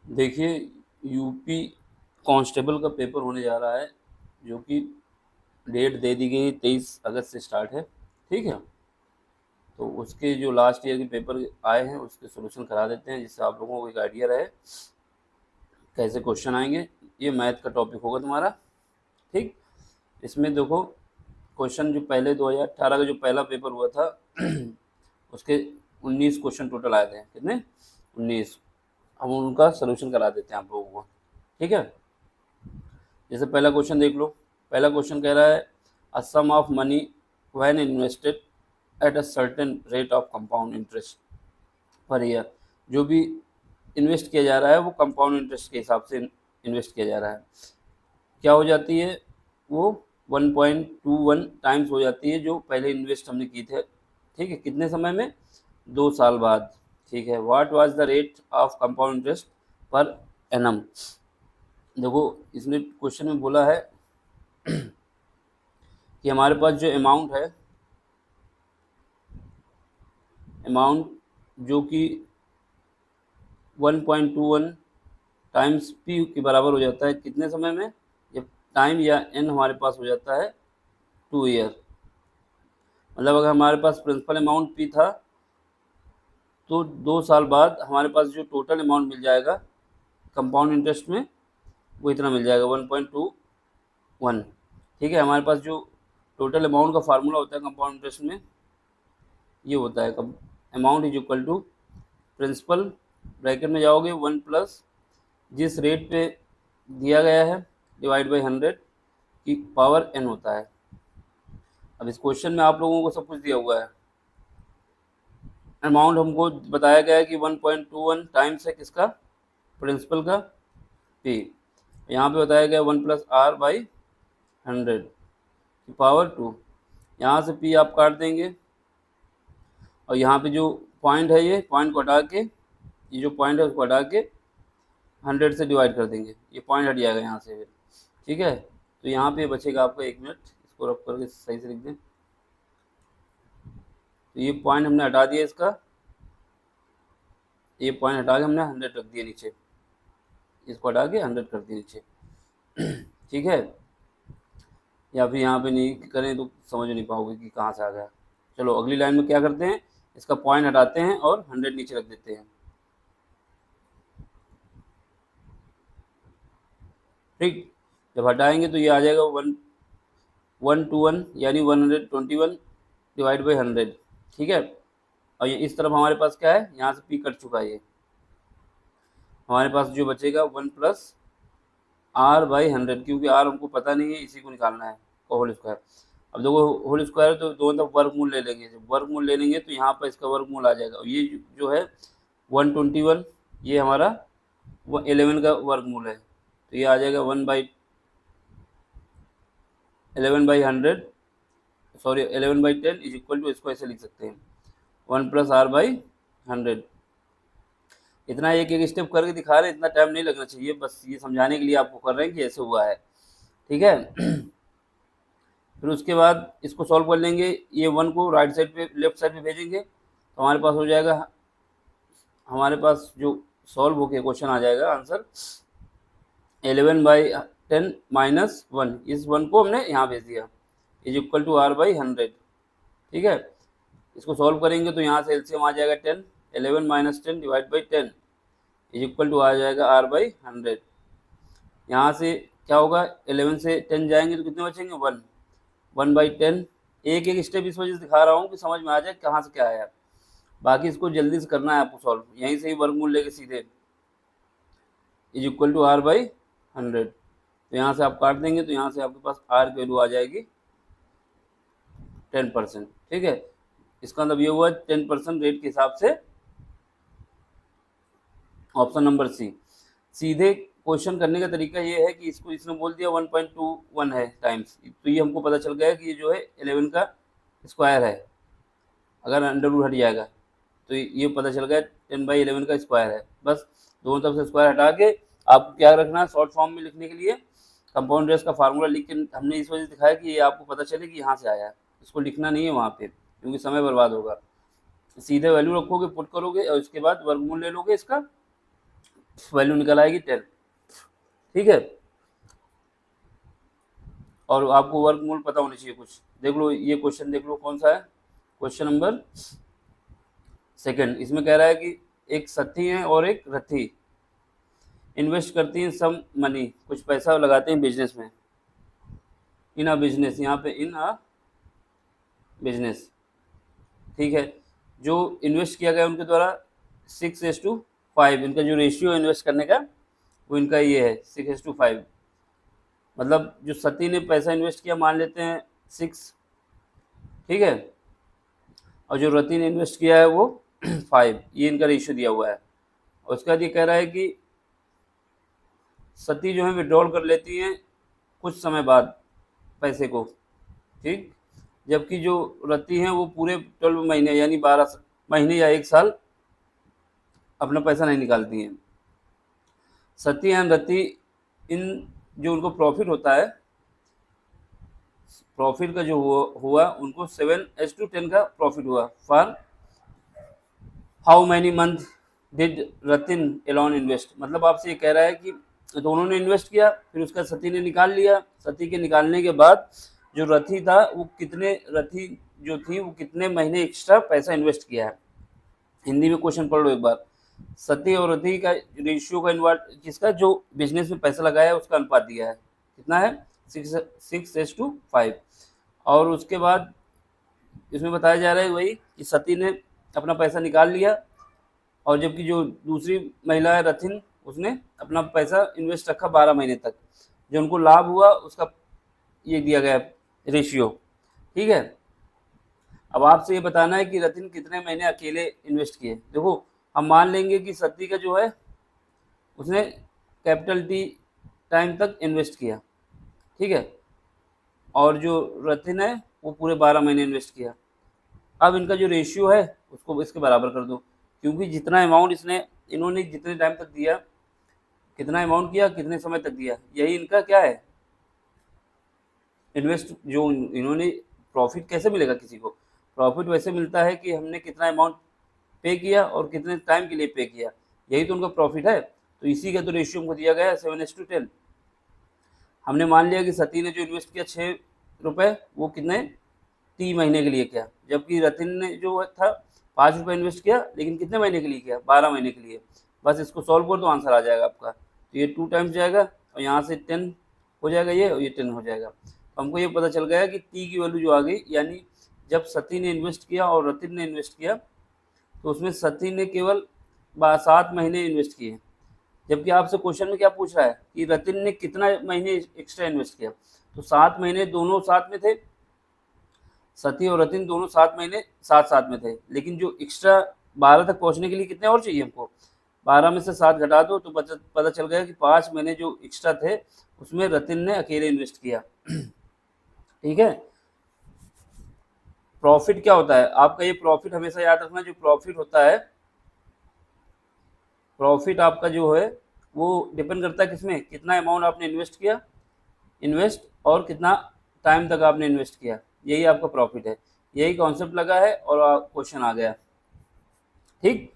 देखिए, UP constable का paper होने जा रहा है, जो कि डेट दे दी गई है 23 अगस्त से स्टार्ट है। ठीक है, तो उसके जो लास्ट ईयर के पेपर आए हैं उसके सोल्यूशन करा देते हैं, जिससे आप लोगों को एक आइडिया रहे कैसे क्वेश्चन आएंगे। ये मैथ का टॉपिक होगा तुम्हारा। ठीक, इसमें देखो, क्वेश्चन जो पहले 2018 का जो पहला पेपर हुआ था उसके 19 क्वेश्चन टोटल आए थे। कितने? 19। हम उनका सोल्यूशन करा देते हैं आप लोगों को। ठीक है, जैसे पहला क्वेश्चन देख लो। पहला क्वेश्चन कह रहा है a sum of money when invested at a certain rate of compound interest per year. जो भी इन्वेस्ट किया जा रहा है वो कंपाउंड इंटरेस्ट के हिसाब से इन्वेस्ट किया जा रहा है। क्या हो जाती है वो? 1.21 टाइम्स हो जाती है जो पहले इन्वेस्ट हमने की थे। ठीक है, कितने समय में? 2 साल बाद। ठीक है, what was the rate of compound interest per annum. देखो, इसने क्वेश्चन में बोला है कि हमारे पास जो अमाउंट जो कि 1.21 टाइम्स पी के बराबर हो जाता है कितने समय में? जब टाइम या एन हमारे पास हो जाता है 2 ईयर। मतलब अगर हमारे पास प्रिंसिपल अमाउंट पी था तो 2 साल बाद हमारे पास जो टोटल अमाउंट मिल जाएगा कंपाउंड इंटरेस्ट में वो इतना मिल जाएगा 1.21। ठीक है, हमारे पास जो टोटल अमाउंट का फार्मूला होता है कंपाउंड इंटरेस्ट में ये होता है amount is equal to principal bracket में जाओगे 1 प्लस जिस रेट पे दिया गया है डिवाइड बाई 100 की पावर n होता है। अब इस क्वेश्चन में आप लोगों को सब कुछ दिया हुआ है। अमाउंट हमको बताया गया है कि 1.21 टाइम्स है किसका? प्रिंसिपल का p। यहाँ पे बताया गया 1 प्लस आर बाई 100 की पावर 2। यहाँ से p आप काट देंगे और यहाँ पे जो पॉइंट है ये पॉइंट को हटा के, ये जो पॉइंट है उसको हटा के 100 से डिवाइड कर देंगे, ये पॉइंट हट जाएगा यहाँ से फिर। ठीक है, तो यहाँ पे बचेगा आपका 1 मिनट, इसको रफ करके सही से लिख दें। तो ये पॉइंट हमने हटा दिया इसका, ये पॉइंट हटा के हमने 100 रख दिया नीचे, इसको हटा के 100 कर दिया नीचे। ठीक है, या फिर यहाँ पे नहीं करें तो समझ नहीं पाओगे कि कहाँ से आ गया। चलो अगली लाइन में क्या करते हैं, इसका पॉइंट हटाते हैं और 100 नीचे रख देते हैं। ठीक, जब हटाएंगे तो ये आ जाएगा 121 यानी 121 डिवाइड बाई 100। ठीक है, और ये इस तरफ हमारे पास क्या है, यहाँ से पी कट चुका है। ये हमारे पास जो बचेगा 1 प्लस आर बाई 100, क्योंकि आर हमको पता नहीं है, इसी को निकालना है होल स्क्वायर। अब देखो होल स्क्वायर तो दोनों तरफ वर्गमूल ले लेंगे, जब वर्गमूल ले लेंगे तो यहाँ पर इसका वर्गमूल आ जाएगा। ये जो है 121 ये हमारा 11 का वर्गमूल है, तो ये आ जाएगा 11/100 सॉरी 11/10 इज इक्वल टू, इसको ऐसे लिख सकते हैं 1 प्लस आर बाई 100। इतना एक एक स्टेप करके दिखा रहे हैं, इतना टाइम नहीं लगना चाहिए, बस ये समझाने के लिए आपको कर रहे हैं कि ऐसे हुआ है। ठीक है, फिर उसके बाद इसको सॉल्व कर लेंगे, ये 1 को राइट साइड पे लेफ्ट साइड पे भेजेंगे तो हमारे पास हो जाएगा, हमारे पास जो सॉल्व होके क्वेश्चन आ जाएगा आंसर 11/10 माइनस 1। इस 1 को हमने यहाँ भेज दिया is equal to R by 100। ठीक है, इसको सॉल्व करेंगे तो यहाँ से एलसीएम आ जाएगा 10, 11 minus 10 divide by 10 is equal to आ जाएगा आर बाई 100। यहाँ से क्या होगा, 11 से 10 जाएंगे तो कितने बचेंगे? 1, 1/10। एक एक स्टेप इस वजह से दिखा रहा हूँ कि समझ में आ जाए कहाँ से क्या आया। बाकी इसको जल्दी से करना है आपको सॉल्व, यहीं से ही वर्गमूल लेके सीधे is equal to R by 100। तो यहाँ से आप काट देंगे तो यहाँ से आपके पास आर की वैल्यू आ जाएगी 10%। ठीक है, इसका मतलब ये हुआ 10% रेट के हिसाब से ऑप्शन नंबर सी। सीधे क्वेश्चन करने का तरीका ये है कि इसको इसने बोल दिया 1.21 है टाइम्स, तो ये हमको पता चल गया कि ये जो है 11 का स्क्वायर है। अगर अंडर रूट हट जाएगा तो ये पता चल गया 10/11 का स्क्वायर है। बस दोनों तरफ से स्क्वायर हटा के आपको क्या रखना है, शॉर्ट फॉर्म में लिखने के लिए कंपाउंड इंटरेस्ट का फार्मूला लिख के हमने इस वजह से दिखाया कि ये आपको पता चले कि यहाँ से आया है, इसको लिखना नहीं है वहाँ पे क्योंकि समय बर्बाद होगा। सीधे वैल्यू रखोगे, पुट करोगे और उसके बाद वर्गमूल ले लोगे, इसका वैल्यू निकल आएगी 10। ठीक है, और आपको वर्गमूल पता होनी चाहिए कुछ। देख लो ये क्वेश्चन, देख लो कौन सा है, क्वेश्चन नंबर 2। इसमें कह रहा है कि एक सती है और एक रथी इन्वेस्ट करती हैं सम मनी, कुछ पैसा लगाते हैं बिजनेस में, इन अ बिजनेस, यहाँ पे इन अ बिजनेस। ठीक है, जो इन्वेस्ट किया गया उनके द्वारा 6:5, इनका जो रेशियो इन्वेस्ट करने का वो इनका ये है 6:5। मतलब जो सती ने पैसा इन्वेस्ट किया मान लेते हैं 6, ठीक है, और जो रति ने इन्वेस्ट किया है वो 5, ये इनका रेशियो दिया हुआ है। और उसके बाद ये कह रहा है कि सती जो है विड्रॉल कर लेती हैं कुछ समय बाद पैसे को, ठीक, जबकि जो रति हैं वो पूरे 12 महीने यानी 12 महीने या 1 साल अपना पैसा नहीं निकालती हैं। सती एंड रति, इन जो उनको प्रॉफिट होता है, प्रॉफिट का जो हुआ उनको 7:10 का प्रॉफिट हुआ। For how many month did Ratin alone invest, मतलब आपसे ये कह रहा है कि दोनों ने इन्वेस्ट किया, फिर उसका सती ने निकाल लिया, सती के निकालने के बाद जो रथी था वो कितने, रथी जो थी वो कितने महीने एक्स्ट्रा पैसा इन्वेस्ट किया है। हिंदी में क्वेश्चन पढ़ लो एक बार। सती और रथी का रेशियो का इन्वर्ट, किसका, जो बिजनेस में पैसा लगाया है उसका अनुपात दिया है, कितना है 6:5। और उसके बाद इसमें बताया जा रहा है वही कि सती ने अपना पैसा निकाल लिया, और जबकि जो दूसरी महिला है रथिन, उसने अपना पैसा इन्वेस्ट रखा 12 महीने तक, जो उनको लाभ हुआ उसका ये दिया गया रेशियो। ठीक है, अब आपसे ये बताना है कि रथिन कितने महीने अकेले इन्वेस्ट किए। देखो हम मान लेंगे कि सती का जो है उसने कैपिटल टी टाइम तक इन्वेस्ट किया, ठीक है, और जो रथिन है वो पूरे 12 महीने इन्वेस्ट किया। अब इनका जो रेशियो है उसको इसके बराबर कर दो, क्योंकि जितना अमाउंट इन्होंने जितने टाइम तक दिया, कितना अमाउंट किया, कितने समय तक दिया, यही इनका क्या है इन्वेस्ट। जो इन्होंने प्रॉफिट कैसे मिलेगा किसी को, प्रॉफिट वैसे मिलता है कि हमने कितना अमाउंट पे किया और कितने टाइम के लिए पे किया, यही तो उनका प्रॉफिट है। तो इसी का तो रेशियो हमको दिया गया है 7:10। हमने मान लिया कि सती ने जो इन्वेस्ट किया 6 रुपये, वो कितने 3 महीने के लिए किया, जबकि रतिन ने जो था 5 रुपये इन्वेस्ट किया, लेकिन कितने महीने के लिए किया, 12 महीने के लिए। बस इसको सॉल्व कर दो, आंसर आ जाएगा आपका। तो ये 2 टाइम्स जाएगा और यहाँ से 10 हो जाएगा ये, और ये 10 हो जाएगा। तो हमको ये पता चल गया कि टी की वैल्यू जो आ गई, यानी जब सती ने इन्वेस्ट किया और रतिन ने इन्वेस्ट किया, तो उसमें सती ने केवल 7 महीने इन्वेस्ट किए, जबकि आपसे क्वेश्चन में क्या पूछ रहा है कि रतिन ने कितना महीने एक्स्ट्रा इन्वेस्ट किया। तो 7 महीने दोनों साथ में थे, सती और रतिन दोनों 7 महीने साथ साथ में थे, लेकिन जो एक्स्ट्रा 12 तक पहुंचने के लिए कितने और चाहिए हमको, 12 में से 7 घटा दो तो पता चल गया कि 5 महीने जो एक्स्ट्रा थे उसमें रतिन ने अकेले इन्वेस्ट किया। ठीक है, प्रॉफिट क्या होता है आपका, ये प्रॉफिट हमेशा याद रखना, जो प्रॉफिट होता है, प्रॉफिट आपका जो है वो डिपेंड करता है किसमें, कितना अमाउंट आपने इन्वेस्ट किया, इन्वेस्ट और कितना टाइम तक आपने इन्वेस्ट किया, यही आपका प्रॉफिट है। यही कॉन्सेप्ट लगा है और क्वेश्चन आ गया। ठीक,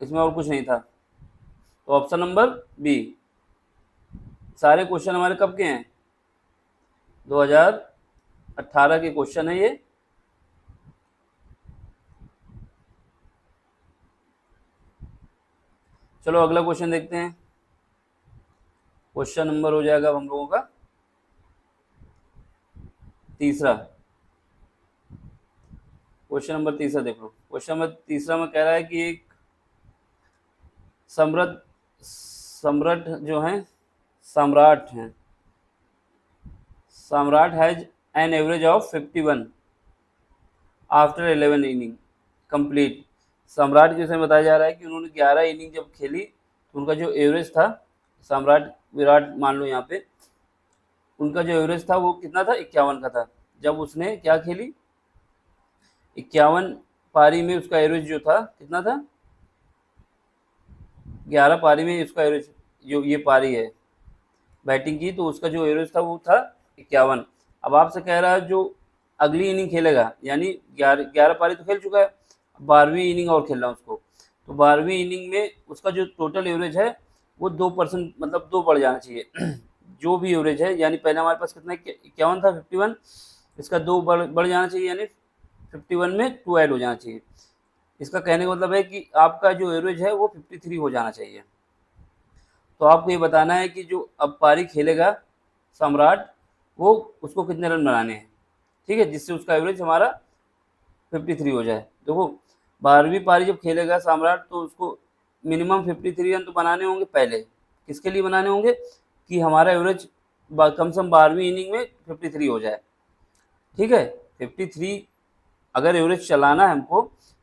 इसमें और कुछ नहीं था। तो ऑप्शन नंबर बी। सारे क्वेश्चन हमारे कब के हैं, 2018 के क्वेश्चन है ये। चलो अगला क्वेश्चन देखते हैं। क्वेश्चन नंबर हो जाएगा हम लोगों का तीसरा। क्वेश्चन नंबर तीसरा देख लो। क्वेश्चन नंबर तीसरा में कह रहा है कि एक सम्राट सम्राट जो है सम्राट हैं, सम्राट has an average of 51 after 11 inning complete. सम्राट के विषय में बताया जा रहा है कि उन्होंने 11 इनिंग जब खेली तो उनका जो एवरेज था, सम्राट विराट मान लो यहाँ पे, उनका जो एवरेज था वो कितना था, 51 का था। जब उसने क्या खेली, 51 पारी में उसका एवरेज जो था कितना था, 11 पारी में उसका एवरेज, जो ये पारी है बैटिंग की, तो उसका जो एवरेज था वो था 51। अब आपसे कह रहा है जो अगली इनिंग खेलेगा, यानी 11 पारी तो खेल चुका है, 12वीं इनिंग और खेल रहा है उसको, तो 12वीं इनिंग में उसका जो टोटल एवरेज है वो 2% मतलब 2 बढ़ जाना चाहिए जो भी एवरेज है, यानी पहले हमारे पास कितना 51 था 51, इसका 2 बढ़ जाना चाहिए, यानी 51 में 2 ऐड हो जाना चाहिए। इसका कहने का मतलब है कि आपका जो एवरेज है वो 53 हो जाना चाहिए। तो आपको ये बताना है कि जो अब पारी खेलेगा सम्राट, वो उसको कितने रन बनाने हैं, ठीक है, जिससे उसका एवरेज हमारा 53 हो जाए। देखो 12वीं पारी जब खेलेगा सम्राट तो उसको मिनिमम 53 रन तो बनाने होंगे पहले। किसके लिए बनाने होंगे कि हमारा एवरेज कम से कम 12वीं इनिंग में 53 हो जाए, ठीक है। 53 अगर एवरेज चलाना है हमको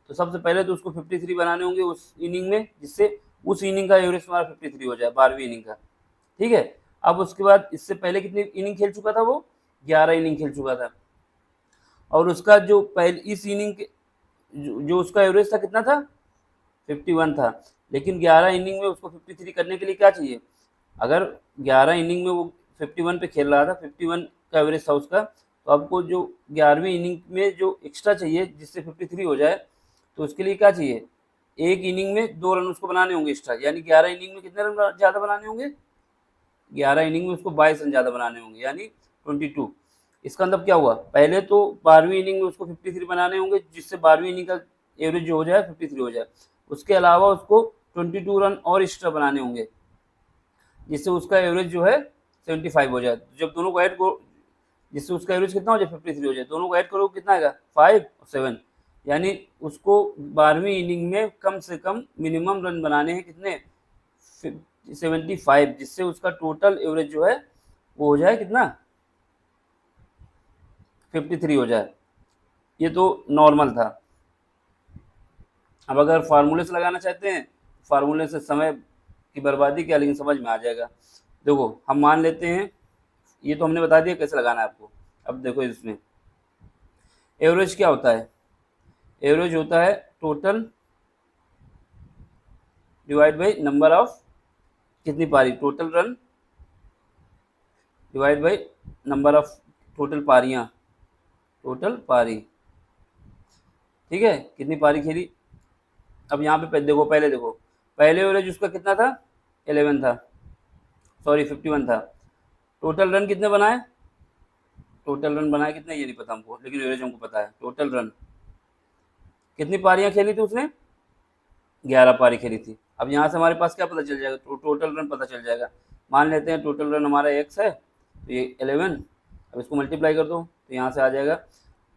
तो सबसे पहले तो उसको 53 बनाने होंगे उस इनिंग में, जिससे उस इनिंग का एवरेज हमारा 53 हो जाए 12वीं इनिंग का, ठीक है। अब उसके बाद इससे पहले कितनी इनिंग खेल चुका था वो, 11 इनिंग खेल चुका था, और उसका जो पहले इस इनिंग के जो उसका एवरेज था कितना था 51 था, लेकिन 11 इनिंग में उसको 53 करने के लिए क्या चाहिए, अगर 11 इनिंग में वो 51 पे खेल रहा था, 51 का एवरेज था उसका, तो आपको जो 11वीं इनिंग में जो एक्स्ट्रा चाहिए जिससे 53 हो जाए, तो उसके लिए क्या चाहिए, एक इनिंग में 2 रन उसको बनाने होंगे एक्स्ट्रा, यानी 11 इनिंग में कितने रन ज़्यादा बनाने होंगे, 11 इनिंग में उसको 22 रन ज़्यादा बनाने होंगे, यानी 22। इसका मतलब क्या हुआ, पहले तो 12वीं इनिंग में उसको 53 बनाने होंगे, जिससे 12वीं इनिंग का एवरेज जो हो जाए 53 हो जाए। उसके अलावा उसको 22 रन और एक्स्ट्रा बनाने होंगे, जिससे उसका एवरेज जो है 75 हो जाए। जब दोनों को ऐड करो, जिससे उसका एवरेज कितना हो जाए 53 हो जाए, दोनों को ऐड करो कितना आएगा 5 और 7, यानी उसको 12वीं इनिंग में कम से कम मिनिमम रन बनाने हैं कितने 75, जिससे उसका टोटल एवरेज जो है वो हो जाए कितना 53 हो जाए। ये तो नॉर्मल था। अब अगर फार्मूले से लगाना चाहते हैं, फार्मूले से समय की बर्बादी क्या, लेकिन समझ में आ जाएगा। देखो हम मान लेते हैं, ये तो हमने बता दिया कैसे लगाना है आपको। अब देखो इसमें एवरेज क्या होता है, एवरेज होता है total divide by number of कितनी पारी, total run divide by number of total पारियां, टोटल पारी, ठीक है, कितनी पारी खेली। अब यहाँ पे देखो, पहले देखो पहले एवरेज उसका कितना था 11 था, सॉरी 51 था। टोटल रन कितने बनाए, टोटल रन बनाए कितने ये नहीं पता हमको, लेकिन एवरेज हमको पता है। टोटल रन कितनी पारियां खेली थी उसने, 11 पारी खेली थी। अब यहाँ से हमारे पास क्या पता चल जाएगा, टोटल रन पता चल जाएगा। मान लेते हैं टोटल रन हमारा x है, तो ये 11, अब इसको मल्टीप्लाई कर दो तो यहाँ से आ जाएगा।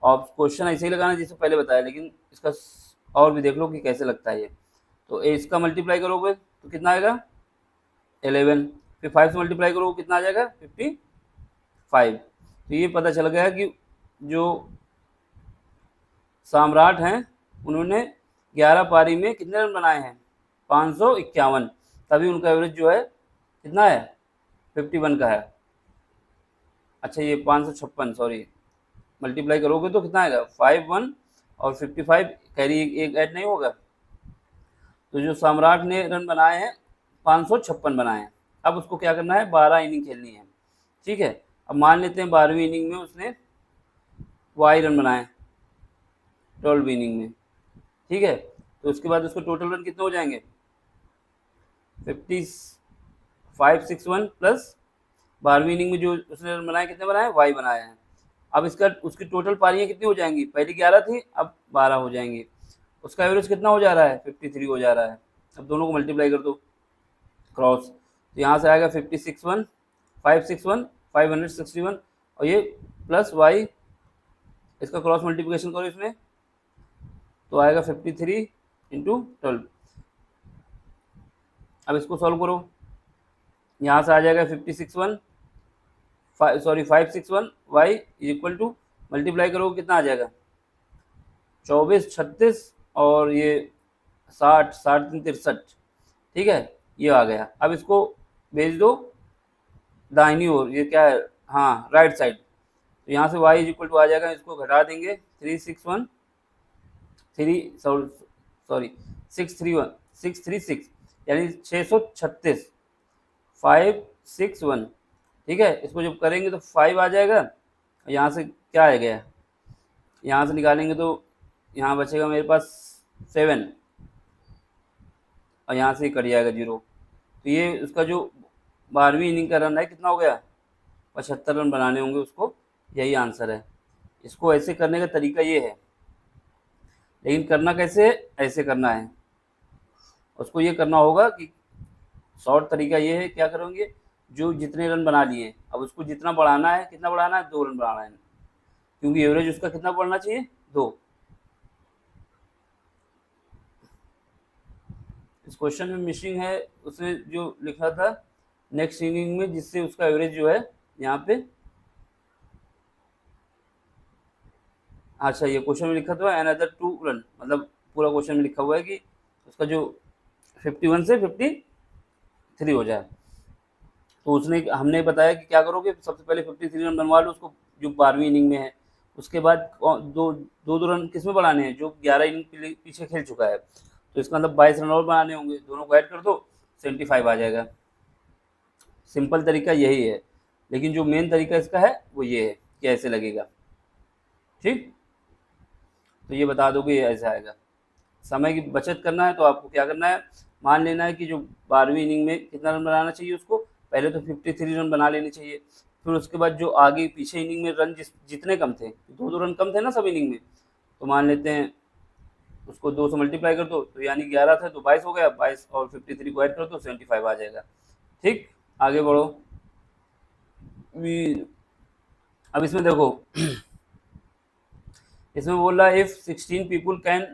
और क्वेश्चन ऐसे ही लगाना जैसे पहले बताया, लेकिन इसका और भी देख लो कि कैसे लगता है ये। तो इसका मल्टीप्लाई करोगे तो कितना आएगा 11, फिर 5 से मल्टीप्लाई करोगे कितना आ जाएगा 55। तो ये पता चल गया कि जो सम्राट हैं उन्होंने 11 पारी में कितने रन बनाए हैं 551, तभी उनका एवरेज जो है कितना है 51 का है। अच्छा ये 556, सॉरी मल्टीप्लाई करोगे तो कितना आएगा 51 और 55, कैरी एक ऐड नहीं होगा। तो जो सम्राट ने रन बनाए हैं 556 बनाए हैं। अब उसको क्या करना है 12 इनिंग खेलनी है, ठीक है। अब मान लेते हैं 12वीं इनिंग में उसने वाई रन बनाए 12वीं इनिंग में, ठीक है। तो उसके बाद उसको टोटल रन कितने हो जाएंगे 561 प्लस 12वीं इनिंग में जो उसने रन बनाए कितने बनाए वाई बनाए हैं। अब इसका उसकी टोटल पारियां कितनी हो जाएंगी, पहली 11 थी अब 12 हो जाएंगी। उसका एवरेज कितना हो जा रहा है 53 हो जा रहा है। अब दोनों को मल्टीप्लाई कर दो क्रॉस, तो यहाँ से आएगा 561 561 और ये प्लस वाई, इसका क्रॉस मल्टीप्लिकेशन करो इसमें तो आएगा 53 इंटू 12। अब इसको सॉल्व करो, यहाँ से आ जाएगा 561 561 वाई इक्वल टू मल्टीप्लाई करोगे कितना आ जाएगा 24 36 और ये 60 60 63, ठीक है, ये आ गया। अब इसको भेज दो दाहिनी ओर, ये क्या है हाँ राइट साइड, तो यहाँ से y इक्वल टू आ जाएगा, इसको घटा देंगे 361 3 सॉरी 636 यानी 636 561, ठीक है। इसको जब करेंगे तो 5 आ जाएगा, यहाँ से क्या आ गया यहाँ से निकालेंगे तो यहाँ बचेगा मेरे पास 7 और यहाँ से कट जाएगा 0। तो ये उसका जो 12वीं इनिंग का रन है कितना हो गया, 75 रन बनाने होंगे उसको, यही आंसर है। इसको ऐसे करने का तरीका ये है, लेकिन करना कैसे है, ऐसे करना है। उसको ये करना होगा कि शॉर्ट तरीका ये है, क्या करोगे, जो जितने रन बना लिए अब उसको जितना बढ़ाना है, कितना बढ़ाना है, 2 रन बढ़ाना है, क्योंकि एवरेज उसका कितना बढ़ना चाहिए, 2। इस क्वेश्चन में मिसिंग है उसने जो लिखा था नेक्स्ट इनिंग में, जिससे उसका एवरेज जो है यहाँ पे, अच्छा ये क्वेश्चन में लिखा तो है अनदर 2 रन, मतलब पूरा क्वेश्चन में लिखा हुआ है कि उसका जो 51 से 53 हो जाए। तो उसने, हमने बताया कि क्या करोगे, सबसे पहले 53 रन बनवा लो उसको, जो 12वीं इनिंग में है। उसके बाद दो रन किस में बढ़ाने हैं, जो 11 इनिंग पीछे खेल चुका है, तो इसका मतलब 22 रन और बनाने होंगे, दोनों को ऐड कर दो, 75 आ जाएगा। सिंपल तरीका यही है, लेकिन जो मेन तरीका इसका है वो ये है कि ऐसे लगेगा। ठीक, तो ये बता दो कि ऐसे आएगा। समय की बचत करना है तो आपको क्या करना है, मान लेना है कि जो 12वीं इनिंग में कितना रन बनाना चाहिए उसको, पहले तो 53 रन बना लेने चाहिए। फिर उसके बाद जो आगे पीछे इनिंग में रन जितने कम थे, 2-2 रन कम थे ना सब इनिंग में, तो मान लेते हैं उसको 2 से मल्टीप्लाई कर दो, तो यानी 11 थे तो 22 हो गया, 22 और 53 को ऐड कर दो, 75 आ जाएगा। ठीक, आगे बढ़ो। अब इसमें देखो इसमें बोल रहा है if 16 people can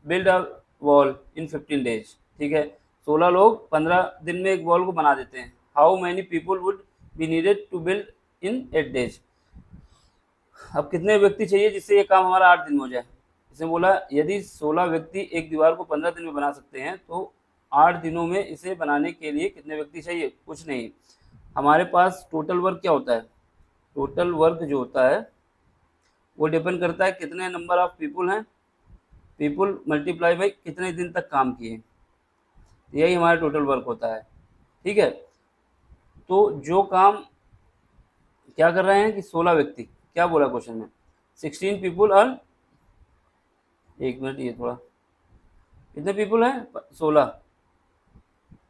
build a wall in 15 days. ठीक है, 16 लोग 15 दिन में एक वॉल को बना देते हैं। How many people would be needed to build in 8 days. अब कितने व्यक्ति चाहिए जिससे ये काम हमारा 8 दिन में हो जाए। इसने बोला यदि 16 व्यक्ति एक दीवार को 15 दिन में बना सकते हैं तो 8 दिनों में इसे बनाने के लिए कितने व्यक्ति चाहिए। कुछ नहीं, हमारे पास टोटल वर्क क्या होता है, टोटल वर्क जो होता है वो डिपेंड करता है कितने नंबर ऑफ पीपुल हैं, पीपुल मल्टीप्लाई बाई कितने दिन तक काम किए, यही हमारा टोटल वर्क होता है। ठीक है, तो जो काम क्या कर रहे हैं कि 16 व्यक्ति, क्या बोला क्वेश्चन में, 16 पीपुल अर्न, एक मिनट ये थोड़ा, कितने पीपुल हैं, 16,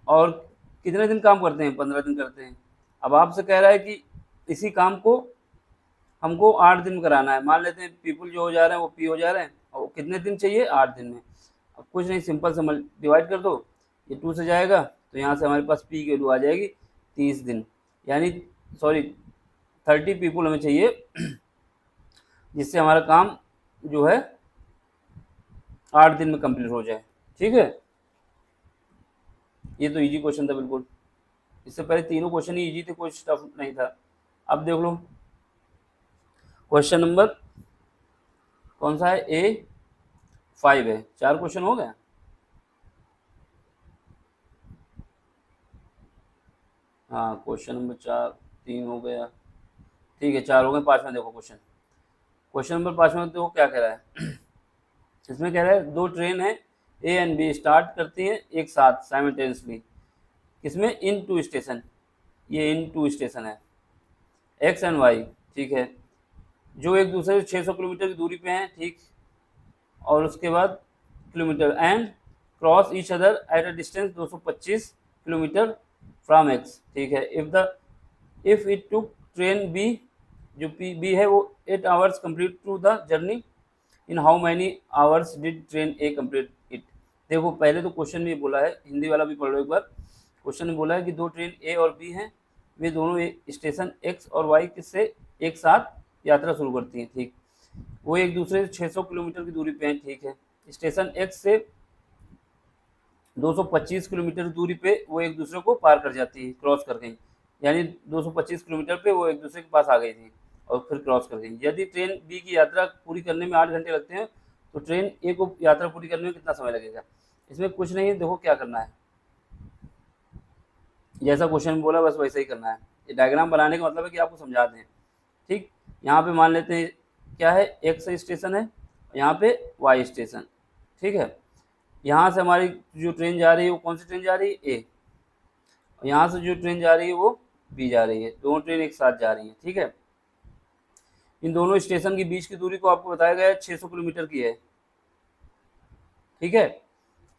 और कितने दिन काम करते हैं, 15 दिन करते हैं। अब आपसे कह रहा है कि इसी काम को हमको 8 दिन कराना है। मान लेते हैं पीपुल जो हो जा रहे हैं वो पी हो जा रहे हैं, और कितने दिन चाहिए, 8 दिन में। अब कुछ नहीं, सिंपल से डिवाइड कर दो, ये 2 से जाएगा तो यहाँ से हमारे पास पी की वैल्यू आ जाएगी 30 दिन, यानी सॉरी 30 पीपुल हमें चाहिए जिससे हमारा काम जो है 8 दिन में कंप्लीट हो जाए। ठीक है, ये तो इजी क्वेश्चन था बिल्कुल, इससे पहले तीनों क्वेश्चन ही इजी थे, कोई टफ नहीं था। अब देख लो क्वेश्चन नंबर कौन सा है, A5 है, 4 क्वेश्चन हो गए। हाँ, क्वेश्चन नंबर 4, 3 हो गया, ठीक है 4 हो गए। 5वां देखो क्वेश्चन, क्वेश्चन नंबर 5वां देखो क्या कह रहा है इसमें कह रहा है दो ट्रेन है ए एंड बी स्टार्ट करती हैं एक साथ साइमल्टेनियसली, किसमें, इन 2 स्टेशन, ये इन 2 स्टेशन है एक्स एंड वाई। ठीक है, जो एक दूसरे से 600 किलोमीटर की दूरी पे हैं। ठीक, और उसके बाद kilometre, and cross each other at a distance 225 kilometre from X. ठीक है, if it took train B, जो बी है वो 8 hours complete to the journey, in how many hours did train A complete it. देखो पहले तो question में बोला है, हिंदी वाला भी पढ़ लो एक बार। क्वेश्चन में बोला है कि दो ट्रेन ए और बी हैं, वे दोनों स्टेशन एक्स और वाई से एक साथ यात्रा शुरू करती हैं। ठीक, वो एक दूसरे से 600 किलोमीटर की दूरी पे हैं। ठीक है, स्टेशन एक्स से 225 किलोमीटर दूरी पे वो एक दूसरे को पार कर जाती है, क्रॉस कर गई, यानी 225 किलोमीटर पे वो एक दूसरे के पास आ गई थी और फिर क्रॉस कर गई। यदि ट्रेन बी की यात्रा पूरी करने में 8 घंटे लगते हैं तो ट्रेन ए को यात्रा पूरी करने में कितना समय लगेगा। इसमें कुछ नहीं है, देखो क्या करना है, जैसा क्वेश्चन बोला बस वैसा ही करना है। ये डायग्राम बनाने का मतलब है कि आपको समझा दें। ठीक, यहाँ पे मान लेते हैं क्या है, एक्स स्टेशन है, यहाँ पे वाई स्टेशन। ठीक है, यहाँ से हमारी जो ट्रेन जा रही है वो कौन सी ट्रेन जा रही है, ए, और यहाँ से जो ट्रेन जा रही है वो बी जा रही है, दोनों ट्रेन एक साथ जा रही है। ठीक है, इन दोनों स्टेशन के बीच की दूरी को आपको बताया गया है 600 किलोमीटर की है, ठीक है,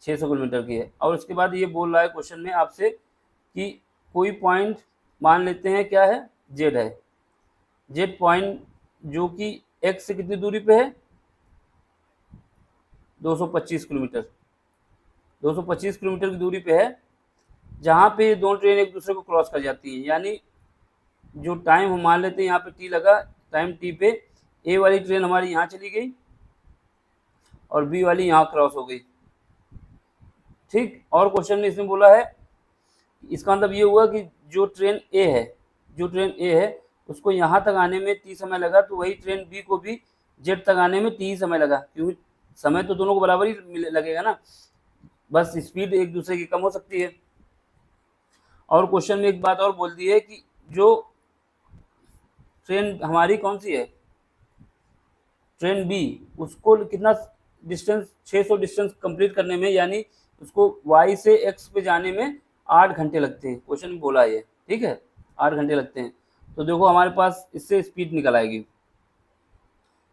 600 किलोमीटर की है। और उसके बाद ये बोल रहा है क्वेश्चन में आपसे कि कोई पॉइंट मान लेते हैं क्या है, जेड है, जेड पॉइंट जो कि एक्स से कितनी दूरी पे है, 225 किलोमीटर, 225 किलोमीटर की दूरी पे है, जहाँ पे दोनों ट्रेन एक दूसरे को क्रॉस कर जाती हैं। यानी जो टाइम हम मान लेते हैं यहाँ पे टी लगा, टाइम टी पे ए वाली ट्रेन हमारी यहाँ चली गई और बी वाली यहाँ क्रॉस हो गई, ठीक। और क्वेश्चन में इसमें बोला है, इसका मतलब ये हुआ कि जो ट्रेन ए है, जो ट्रेन ए है उसको यहाँ तक आने में टी समय लगा, तो वही ट्रेन बी को भी जेड तक आने में टी समय लगा, क्योंकि समय तो दोनों को बराबर ही लगेगा ना, बस स्पीड एक दूसरे की कम हो सकती है। और क्वेश्चन में एक बात और बोल दी है कि जो ट्रेन हमारी कौन सी है, ट्रेन बी, उसको कितना डिस्टेंस, 600 डिस्टेंस कंप्लीट करने में, यानी उसको वाई से एक्स पे जाने में 8 घंटे लगते हैं, क्वेश्चन में बोला है, ठीक है, 8 घंटे लगते हैं। तो देखो हमारे पास इससे स्पीड निकल आएगी,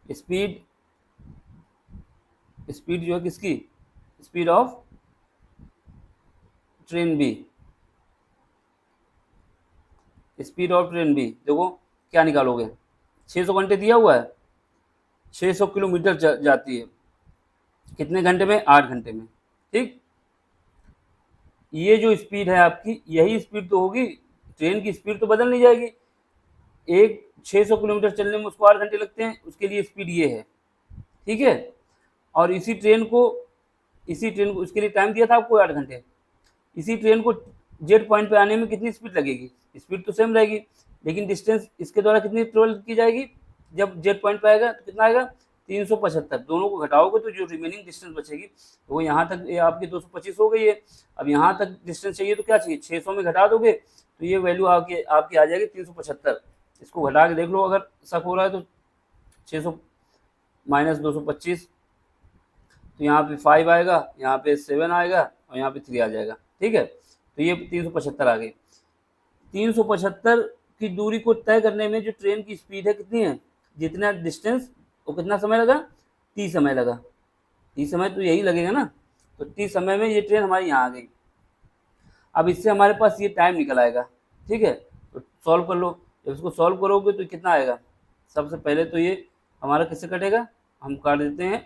स्पीड, स्पीड जो है किसकी, speed of train B, speed of train B, देखो क्या निकालोगे, 600 घंटे दिया हुआ है, 600 किलोमीटर जाती है, कितने घंटे में, 8 घंटे में, ठीक। ये जो स्पीड है आपकी, यही स्पीड तो होगी, ट्रेन की स्पीड तो बदल नहीं जाएगी, एक 600 किलोमीटर चलने में उसको 8 घंटे लगते हैं, उसके लिए स्पीड ये है, ठीक है। और इसी ट्रेन को उसके लिए टाइम दिया था आपको 8 घंटे, इसी ट्रेन को जेड पॉइंट पे आने में कितनी स्पीड लगेगी, स्पीड तो सेम रहेगी, लेकिन डिस्टेंस इसके द्वारा कितनी ट्रेवल की जाएगी, जब जेड पॉइंट पे आएगा तो कितना आएगा, 375, दोनों को घटाओगे तो जो रिमेनिंग डिस्टेंस बचेगी तो वो यहाँ तक, ये आपकी 225 हो गई है। अब यहाँ तक डिस्टेंस चाहिए तो क्या चाहिए, 600 में घटा दोगे तो ये वैल्यू आपकी आ जाएगी 375। इसको घटा के देख लो अगर शक हो रहा है तो, 600 माइनस 225, तो यहाँ पे 5 आएगा, यहाँ पे 7 आएगा और यहाँ पे 3 आ जाएगा, ठीक है। तो ये 375 आ गई। 375 की दूरी को तय करने में जो ट्रेन की स्पीड है कितनी है, जितना डिस्टेंस वो कितना समय लगा, टी समय लगा, टी समय तो यही लगेगा ना, तो टी समय में ये ट्रेन हमारी यहाँ आ गई। अब इससे हमारे पास ये टाइम निकल आएगा, ठीक है। तो सॉल्व कर लो, जब इसको सॉल्व करोगे तो कितना आएगा, सबसे पहले तो ये हमारा किससे कटेगा, हम काट देते हैं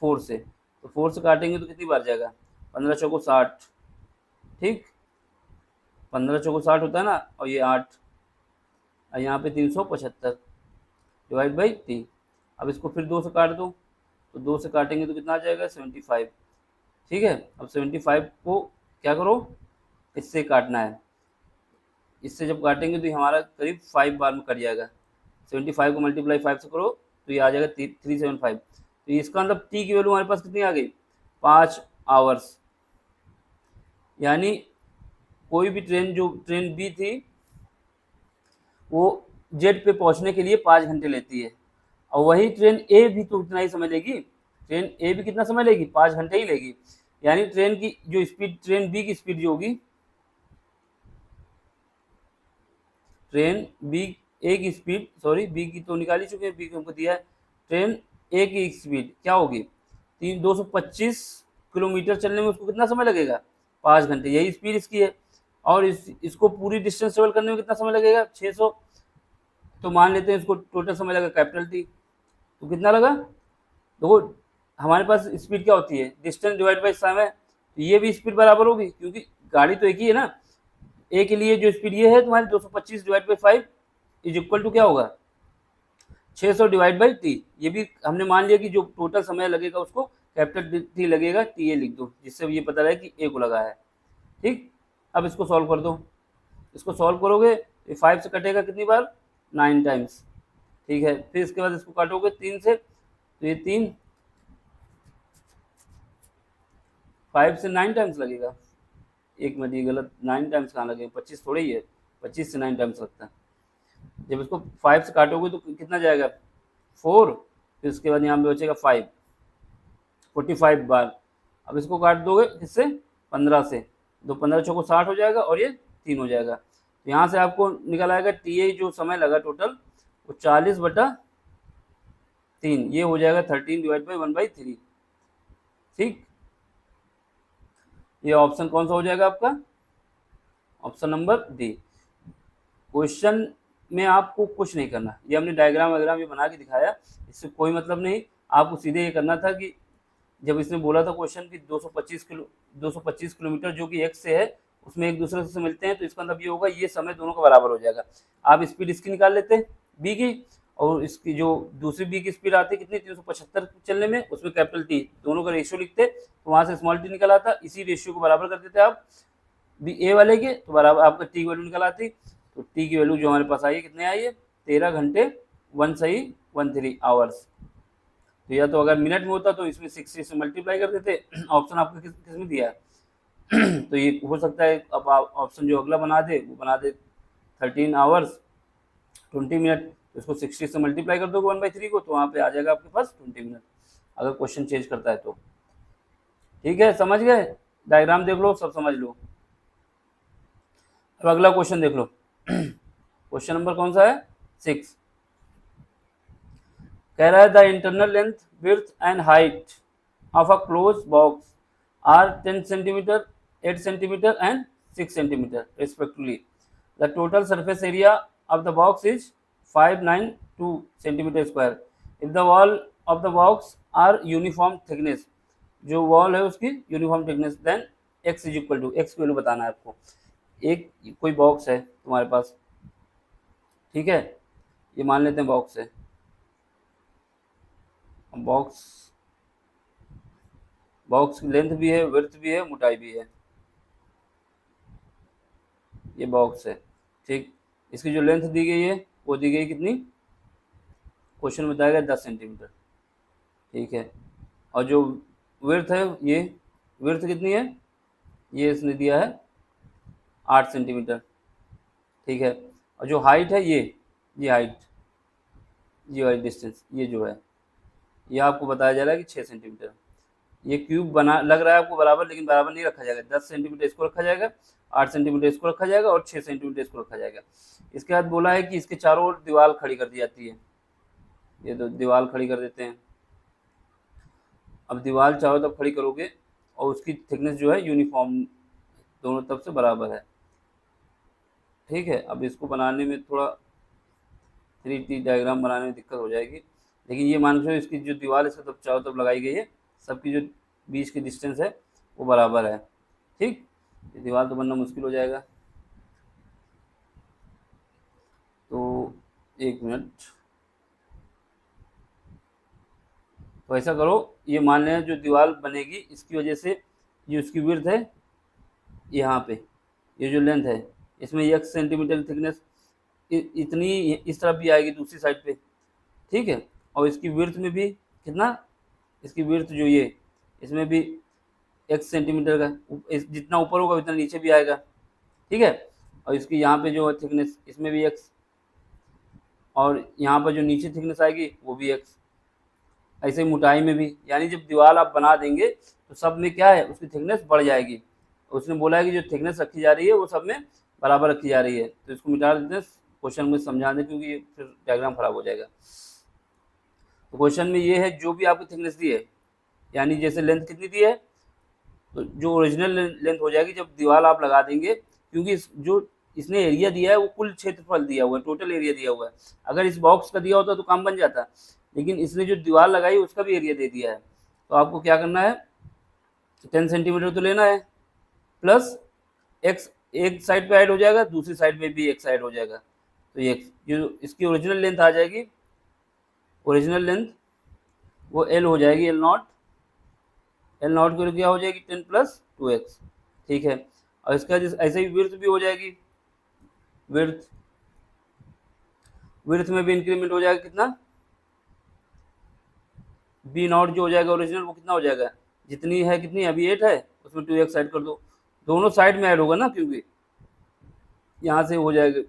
4 से, तो 4 से काटेंगे तो कितनी बार जाएगा, 15 चौको 60, ठीक, 15 चौको 60 होता है ना, और ये 8, और यहाँ पे 375 डिवाइड बाई 3। अब इसको फिर 2 से काट दो, तो 2 से काटेंगे तो कितना आ जाएगा, 75, ठीक है। अब 75 को क्या करो, इससे काटना है, इससे जब काटेंगे तो हमारा करीब 5 बार में कट जाएगा, 75 को मल्टीप्लाई 5 से करो तो ये आ जाएगा 375। तो इसका मतलब टी की वैल्यू हमारे पास कितनी आ गई, 5 आवर्स। यानी कोई भी ट्रेन, जो ट्रेन बी थी वो जेड पे पहुंचने के लिए 5 घंटे लेती है, और वही ट्रेन ए भी तो उतना ही समय लेगी, ट्रेन ए भी कितना समय लेगी, 5 घंटे ही लेगी। यानी ट्रेन की जो स्पीड, ट्रेन बी की स्पीड जो होगी, ट्रेन बी ए की स्पीड, सॉरी बी की तो निकाल ही चुके हैं, बी को हमको दिया है, ट्रेन ए की स्पीड क्या होगी, 225 किलोमीटर चलने में उसको कितना समय लगेगा, 5 घंटे, यही स्पीड इसकी है। और इसको पूरी डिस्टेंस ट्रेवल करने में कितना समय लगेगा, 600, तो मान लेते हैं इसको टोटल समय लगा कैपिटल टी, तो कितना लगा, देखो हमारे पास स्पीड क्या होती है, डिस्टेंस डिवाइड बाई समय, तो ये भी स्पीड बराबर होगी क्योंकि गाड़ी तो एक ही है ना। ए के लिए जो स्पीड ये है तुम्हारी 225 divide by 5 is equal to क्या होगा, 600 डिवाइड बाई टी। ये भी हमने मान लिया कि जो टोटल समय लगेगा उसको कैपिटल टी लगेगा, टी ए लिख दो, जिससे ये पता रहे कि ए को लगा है, ठीक। अब इसको सॉल्व कर दो, इसको सॉल्व करोगे तो 5 से कटेगा कितनी बार, 9 टाइम्स, ठीक है। फिर इसके बाद इसको काटोगे 3 से, तो ये 3, 5 से 9 टाइम्स लगेगा, एक में दी गलत, 9 टाइम्स कहाँ लगे, 25 थोड़े ही है, 25 से 9 टाइम्स लगता है। जब इसको 5 से काटोगे तो कितना जाएगा, 4, फिर उसके बाद यहाँ पे बचेगा 5, 45 बार। अब इसको काट दोगे किससे, 15 से, 15 चौको 60 हो जाएगा और ये 3 हो जाएगा। तो यहाँ से आपको निकल आएगा टी ए जो समय लगा टोटल वो 40/3 3, ये हो जाएगा 13 डिवाइड बाई 1/3। ठीक, ये ऑप्शन कौन सा हो जाएगा आपका? Option number D. क्वेश्चन में आपको कुछ नहीं करना, ये हमने डायग्राम वगैरह ये बना के दिखाया, इससे कोई मतलब नहीं। आपको सीधे ये करना था कि जब इसने बोला था क्वेश्चन की 225 किलोमीटर जो कि एक्स से है, उसमें एक दूसरे से मिलते हैं, तो इसका मतलब ये होगा ये समय दोनों का बराबर हो जाएगा। आप स्पीड इसकी निकाल लेते हैं बी की, और इसकी जो दूसरी बी की स्पीड आती है कितनी 375 चलने में, उसमें कैपिटल टी, दोनों का रेशियो लिखते तो वहां से स्मॉल टी निकल आता, इसी रेशियो को बराबर कर देते आप बी ए वाले के, तो बराबर आपका टी की वैल्यू निकल आती। तो टी की वैल्यू जो हमारे पास आई है कितने आई है? 13 घंटे 13 आवर्स। तो या तो अगर मिनट में होता तो इसमें 60 से मल्टीप्लाई कर देते। ऑप्शन आपको किस में दिया है तो ये हो सकता है अब आप ऑप्शन जो अगला बना दे वो बना दे 13 आवर्स 20 मिनट, तो इसको 60 से मल्टीप्लाई कर दोगे 1/3 को, तो वहाँ पे आ जाएगा आपके पास 20 मिनट, अगर क्वेश्चन चेंज करता है तो। ठीक है, समझ गए? डायग्राम देख लो, सब समझ लो। अब अगला क्वेश्चन देख लो क्वेश्चन नंबर कौन सा है? 6। कह रहा है the internal length width and height of a close box are 10 centimetre, 8 centimetre एंड 6 centimetre respectively. The total surface area of the box is 592 centimeter square. If the wall of the box are uniform thickness, जो wall है उसकी uniform thickness, then x is equal to, x की value बताना है आपको। एक कोई box है तुम्हारे पास, ठीक है, ये मान लेते हैं बॉक्स है, बॉक्स की लेंथ भी है, विड्थ भी है, मोटाई भी है। ये बॉक्स है, ठीक, इसकी जो लेंथ दी गई है वो दी गई कितनी? क्वेश्चन में बताया गया 10 सेंटीमीटर, ठीक है। और जो विड्थ है, ये विड्थ कितनी है? ये इसने दिया है 8 सेंटीमीटर, ठीक है। और जो हाइट है ये हाइट, ये वाली डिस्टेंस, ये जो है ये आपको बताया जा रहा है कि 6 सेंटीमीटर। ये क्यूब बना लग रहा है आपको बराबर, लेकिन बराबर नहीं रखा जाएगा। 10 सेंटीमीटर इसको रखा जाएगा, 8 सेंटीमीटर इसको रखा जाएगा और 6 सेंटीमीटर इसको रखा जाएगा। इसके बाद बोला है कि इसके चारों ओर दीवार खड़ी कर दी जाती है। ये तो दीवार खड़ी कर देते हैं। अब दीवार चारों तरफ खड़ी करोगे और उसकी थिकनेस जो है यूनिफॉर्म दोनों तरफ से बराबर है, ठीक है। अब इसको बनाने में थोड़ा 3D डायग्राम बनाने में दिक्कत हो जाएगी, लेकिन ये मान लो इसकी जो दीवार इसके तरफ चारों तरफ लगाई गई है, सबकी जो बीच की डिस्टेंस है वो बराबर है, ठीक। ये दीवार तो बनना मुश्किल हो जाएगा, तो 1 मिनट। तो ऐसा करो, ये मान लें जो दीवार बनेगी इसकी वजह से ये उसकी विड्थ है, यहाँ पे ये जो लेंथ है इसमें 1 सेंटीमीटर थिकनेस इतनी इस तरफ भी आएगी दूसरी साइड पे, ठीक है। और इसकी विड्थ में भी कितना, इसकी विड्थ जो ये इसमें भी 1 सेंटीमीटर का, जितना ऊपर होगा उतना नीचे भी आएगा, ठीक है। और इसकी यहाँ पे जो थिकनेस इसमें भी x, और यहाँ पर जो नीचे थिकनेस आएगी वो भी x। ऐसे ही मोटाई में भी, यानी जब दीवार आप बना देंगे तो सब में क्या है, उसकी थिकनेस बढ़ जाएगी। उसने बोला है कि जो थिकनेस रखी जा रही है वो सब में बराबर रखी जा रही है, तो इसको मिटा देते हैं, क्वेश्चन में समझा दें, क्योंकि फिर डायग्राम खराब हो जाएगा। तो क्वेश्चन में ये है जो भी आपकी थिकनेस दी है, यानी जैसे लेंथ कितनी दी है, तो जो ओरिजिनल लेंथ हो जाएगी जब दीवार आप लगा देंगे, क्योंकि जो इसने एरिया दिया है वो कुल क्षेत्रफल दिया हुआ है, टोटल एरिया दिया हुआ है। अगर इस बॉक्स का दिया होता तो काम बन जाता, लेकिन इसने जो दीवार लगाई उसका भी एरिया दे दिया है। तो आपको क्या करना है, 10 सेंटीमीटर तो लेना है, प्लस एक्स एक साइड पे ऐड हो जाएगा, दूसरी साइड पे भी एक साइड हो जाएगा, तो ये जो इसकी ओरिजिनल लेंथ आ जाएगी, ओरिजिनल लेंथ वो एल हो जाएगी, एल नॉट की क्या हो जाएगी 10 + 2x, ठीक है। और इसका ऐसे ही विड्थ भी हो जाएगी, विड्थ में भी इंक्रीमेंट हो जाएगा, कितना बी नॉट जो हो जाएगा ओरिजिनल वो कितना हो जाएगा, जितनी है कितनी अभी 8 है, उसमें 2x ऐड कर दो, दोनों साइड में ऐड होगा ना, क्योंकि यहाँ से हो जाएगा।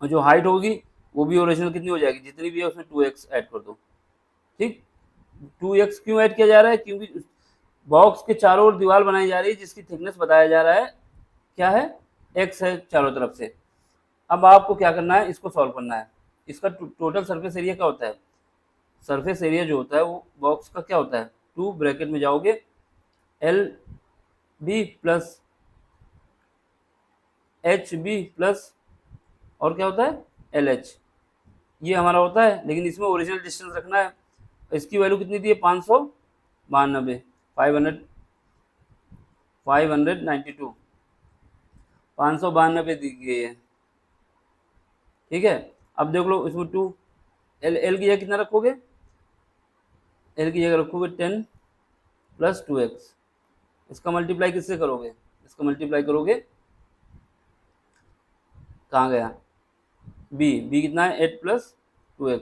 और जो हाइट होगी वो भी ओरिजिनल कितनी हो जाएगी, जितनी भी है उसमें 2x ऐड कर दो, ठीक। 2x क्यों ऐड किया जा रहा है, क्योंकि बॉक्स के चारों ओर दीवार बनाई जा रही है जिसकी थिकनेस बताया जा रहा है क्या है, x है चारों तरफ से। अब आपको क्या करना है, इसको सॉल्व करना है। इसका टोटल सरफेस एरिया क्या होता है, सरफेस एरिया जो होता है वो बॉक्स का क्या होता है, 2 ब्रैकेट में जाओगे L B plus H B plus और क्या होता है एल एच, ये हमारा होता है। लेकिन इसमें ओरिजिनल डिस्टेंस रखना है। इसकी वैल्यू कितनी दी है 592 592 592 दी गई है, ठीक है। अब देख लो इसमें 2 एल की जगह कितना रखोगे, एल की जगह रखोगे 10 प्लस 2x, इसका मल्टीप्लाई किससे करोगे, इसका मल्टीप्लाई करोगे, कहाँ गया बी कितना है 8 प्लस 2x,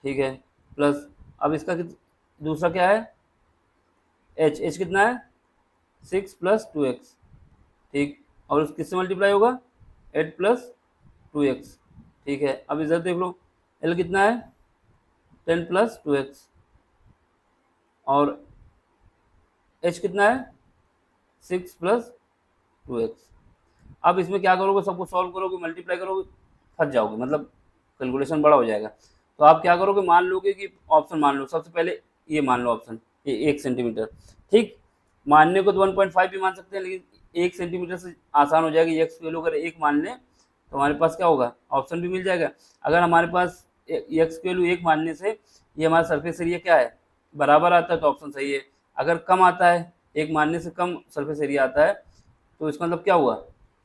ठीक है, प्लस अब इसका दूसरा क्या है एच कितना है 6 प्लस 2x, ठीक, और किससे मल्टीप्लाई होगा 8 प्लस 2x, ठीक है। अब इधर देख लो एल कितना है 10 प्लस 2x और एच कितना है 6 प्लस 2x। अब इसमें क्या करोगे, सबको सॉल्व करोगे, मल्टीप्लाई करोगे, फंस जाओगे, मतलब कैलकुलेशन बड़ा हो जाएगा। तो आप क्या करोगे, मान लोगे कि ऑप्शन मान लो, सबसे पहले ये मान लो ऑप्शन, ये 1 सेंटीमीटर, ठीक, मानने को तो 1.5 भी मान सकते हैं, लेकिन 1 सेंटीमीटर से आसान हो जाएगी। एक्स वैल्यू अगर 1 मान लें तो हमारे पास क्या होगा, ऑप्शन भी मिल जाएगा। अगर हमारे पास एक्स की वैल्यू 1 मानने से ये हमारा सरफेस एरिया क्या है बराबर आता है तो ऑप्शन सही है। अगर कम आता है, 1 मानने से कम सरफेस एरिया आता है, तो इसका मतलब क्या हुआ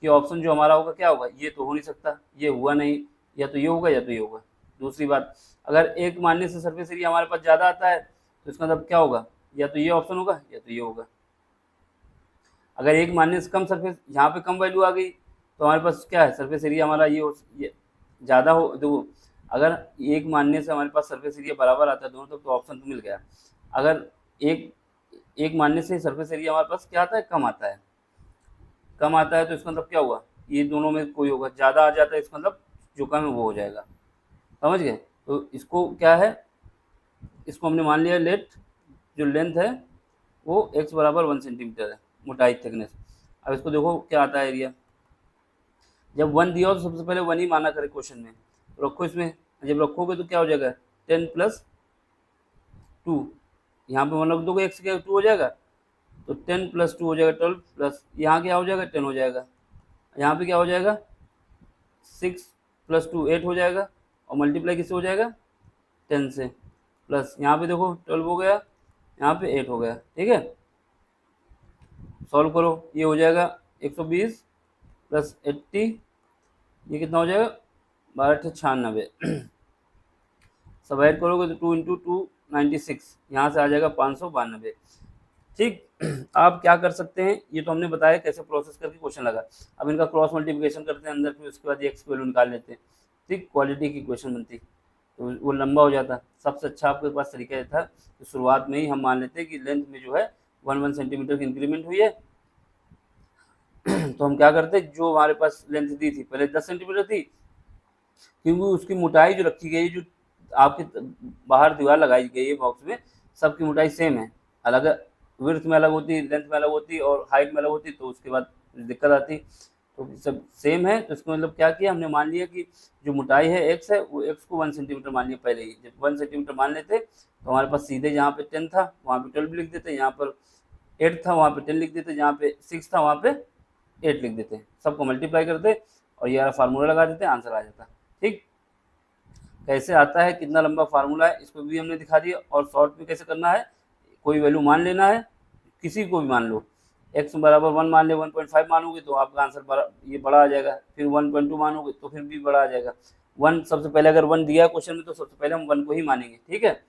कि ऑप्शन जो हमारा होगा क्या होगा, ये तो हो नहीं सकता, ये हुआ नहीं, या तो ये होगा या तो ये होगा। दूसरी बात, अगर 1 मानने से सरफेस एरिया हमारे पास ज़्यादा आता है तो इसका मतलब क्या होगा, या तो ये ऑप्शन होगा या तो ये होगा। अगर 1 मानने से कम सरफेस, यहाँ पे कम वैल्यू आ गई तो हमारे पास क्या है सरफेस एरिया हमारा ये ज़्यादा हो, देखो अगर 1 मानने से हमारे पास सरफेस एरिया बराबर आता है दोनों तक तो ऑप्शन तो मिल गया। अगर एक मानने से सरफेस एरिया हमारे पास क्या आता है कम आता है, कम आता है तो इसका मतलब क्या हुआ, ये दोनों में कोई होगा, ज़्यादा आ जाता है इसका मतलब जो कम है वो हो जाएगा, समझ गए। तो इसको क्या है, इसको हमने मान लिया लेट जो लेंथ है वो x बराबर 1 सेंटीमीटर है, मोटाई थिकनेस। अब इसको देखो क्या आता है एरिया, जब 1 दिया हो तो सबसे पहले 1 ही माना करे क्वेश्चन में, तो रखो इसमें, जब रखोगे तो क्या हो जाएगा 10 प्लस 2, यहाँ पे 1 रख दोगे x क्या 2 हो जाएगा, तो 10 प्लस 2 हो जाएगा 12 प्लस यहाँ क्या हो जाएगा 10 हो जाएगा, यहाँ पे क्या हो जाएगा 6 प्लस 2 8 हो जाएगा, और मल्टीप्लाई किससे हो जाएगा 10 से, प्लस यहाँ पे देखो 12 हो गया, यहाँ पे 8 हो गया, ठीक है। सॉल्व करो, ये हो जाएगा 120 प्लस 80, ये कितना हो जाएगा 1296, सब ऐड करोगे तो 2 इंटू 2 96, यहाँ से आ जाएगा 592, ठीक। आप क्या कर सकते हैं, ये तो हमने बताया कैसे प्रोसेस करके क्वेश्चन लगा। अब इनका क्रॉस मल्टीप्लिकेशन करते हैं अंदर, फिर उसके बाद एक्स की वैल्यू निकाल लेते हैं, ठीक, क्वालिटी की क्वेश्चन बनती तो वो लंबा हो जाता। सबसे अच्छा आपके पास तरीका ये था कि शुरुआत में ही हम मान लेते हैं कि लेंथ में जो है 1 सेंटीमीटर की इंक्रीमेंट हुई है। तो हम क्या करते, जो हमारे पास लेंथ दी थी पहले 10 सेंटीमीटर थी, क्योंकि उसकी मोटाई जो रखी गई, जो आपके बाहर दीवार लगाई गई है बॉक्स में, सबकी मोटाई सेम है, अलग विड्थ में अलग होती, लेंथ में अलग होती और हाइट में अलग होती, तो उसके बाद दिक्कत आती। तो सब सेम है, तो इसका मतलब क्या किया हमने, मान लिया कि जो मोटाई है एक्स है वो एक्स को 1 सेंटीमीटर मान लिया पहले ही। जब 1 सेंटीमीटर मान लेते तो हमारे पास सीधे जहाँ पे 10 था वहाँ पे 12 लिख देते, यहाँ पर 8 था वहाँ पे 10 लिख देते, जहाँ पे 6 था वहाँ पे 8 लिख देते, सबको मल्टीप्लाई करते और ये वाला फार्मूला लगा देते, आंसर आ जाता, ठीक। कैसे आता है, कितना लंबा फार्मूला है, इसको भी हमने दिखा दिया। और शॉर्ट में कैसे करना है, कोई वैल्यू मान लेना है, किसी को भी मान लो, x बराबर 1 मान ले, 1.5 मानोगे तो आपका आंसर ये बड़ा आ जाएगा, फिर 1.2 मानोगे तो फिर भी बड़ा आ जाएगा। 1 सबसे पहले, अगर 1 दिया है क्वेश्चन में तो सबसे पहले हम 1 को ही मानेंगे, ठीक है।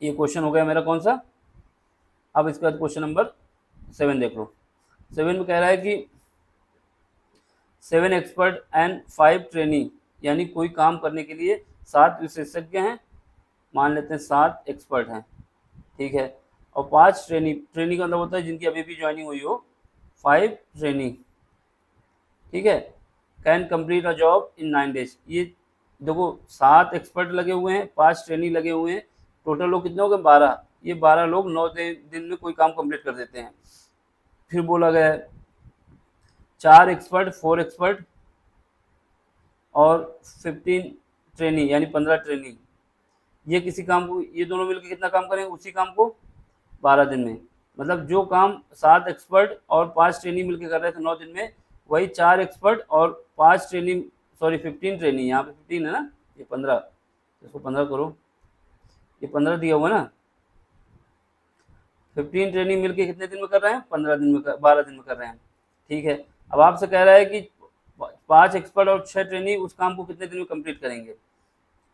ये क्वेश्चन हो गया मेरा कौन सा। अब इसके बाद क्वेश्चन नंबर 7 देख लो। 7 में कह रहा है कि 7 एक्सपर्ट एंड 5 ट्रेनी, यानी कोई काम करने के लिए 7 विशेषज्ञ हैं, मान लेते हैं 7 एक्सपर्ट हैं, ठीक है, और 5 ट्रेनी, ट्रेनी का मतलब होता है जिनकी अभी भी ज्वाइनिंग हुई हो, 5 ट्रेनी, ठीक है, can complete a job in 9 days. ये देखो 7 एक्सपर्ट लगे हुए हैं, 5 ट्रेनी लगे हुए हैं, टोटल लोग कितने हो गए 12, ये 12 लोग 9 दिन में कोई काम कंप्लीट कर देते हैं। फिर बोला गया है 4 एक्सपर्ट, 4 एक्सपर्ट और 15 ट्रेनी, यानी 15 ट्रेनी, ये किसी काम को, ये दोनों मिलकर कितना काम करेंगे उसी काम को 12 दिन में। मतलब जो काम 7 एक्सपर्ट और 5 ट्रेनी मिलकर कर रहे थे 9 दिन में, वही 4 एक्सपर्ट और 5 ट्रेनी, सॉरी 15 ट्रेनी, यहाँ पे 15 है ना, ये 15, इसको 15 करो, ये 15 दिया हुआ ना, 15 ट्रेनिंग मिलके कितने दिन में कर रहे हैं, 15 दिन में 12 दिन में कर रहे हैं। ठीक है, अब आपसे कह रहा है कि 5 एक्सपर्ट और 6 ट्रेनिंग उस काम को कितने दिन में कंप्लीट करेंगे।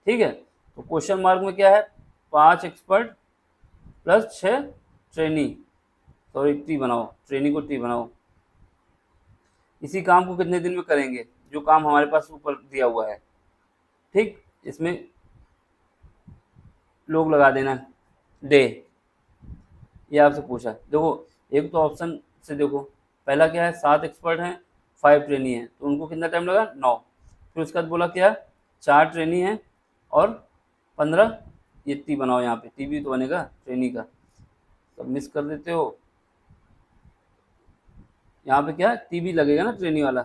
ठीक है, तो क्वेश्चन मार्क में क्या है, 5 expert plus 6 training, sorry T बनाओ, ट्रेनिंग को टी बनाओ, इसी काम को कितने दिन में करेंगे, जो काम हमारे पास ऊपर दिया हुआ है। ठीक, इसमें लोग लगा देना डे, ये आपसे पूछा। देखो एक तो ऑप्शन से देखो, पहला क्या है, 7 एक्सपर्ट हैं 5 ट्रेनी हैं, तो उनको कितना टाइम लगा, 9। फिर उसके बाद बोला क्या, 4 ट्रेनी हैं और 15, ये टी बनाओ, यहाँ पे टी भी तो बनेगा ट्रेनी का, सब मिस कर देते हो, यहाँ पे क्या टी भी लगेगा ना ट्रेनी वाला,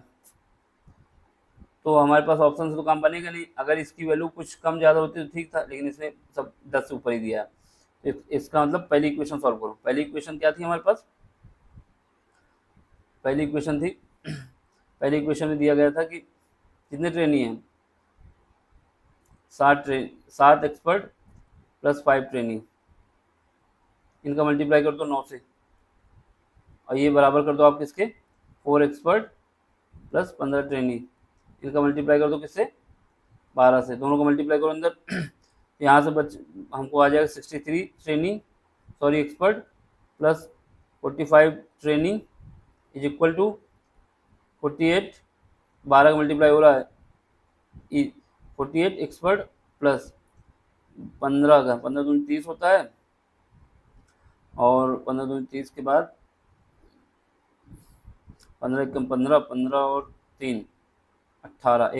तो हमारे पास ऑप्शन से तो काम बनेगा नहीं। अगर इसकी वैल्यू कुछ कम ज़्यादा होती तो ठीक था, लेकिन इसने सब 10 से ऊपर ही दिया है। इसका मतलब पहली इक्वेशन सॉल्व करो। पहली इक्वेशन क्या थी हमारे पास, पहली इक्वेशन थी, पहली इक्वेशन में दिया गया था कि कितने ट्रेनी हैं, 7 एक्सपर्ट प्लस 5 ट्रेनी, इनका मल्टीप्लाई कर दो 9 से, और ये बराबर कर दो आप किसके, 4 एक्सपर्ट प्लस 15 ट्रेनी, इनका मल्टीप्लाई कर दो किससे, 12 से, दोनों का मल्टीप्लाई करो अंदर, यहाँ से हमको आ जाएगा 63 trainee, sorry expert plus 45 trainee is equal to 48, 12 का मल्टीप्लाई हो रहा है 48 एक्सपर्ट प्लस 15 का, 15 दूनी 30 होता है, और 15 दूनी 30 के बाद 15 कम 15, 15 और 3 18,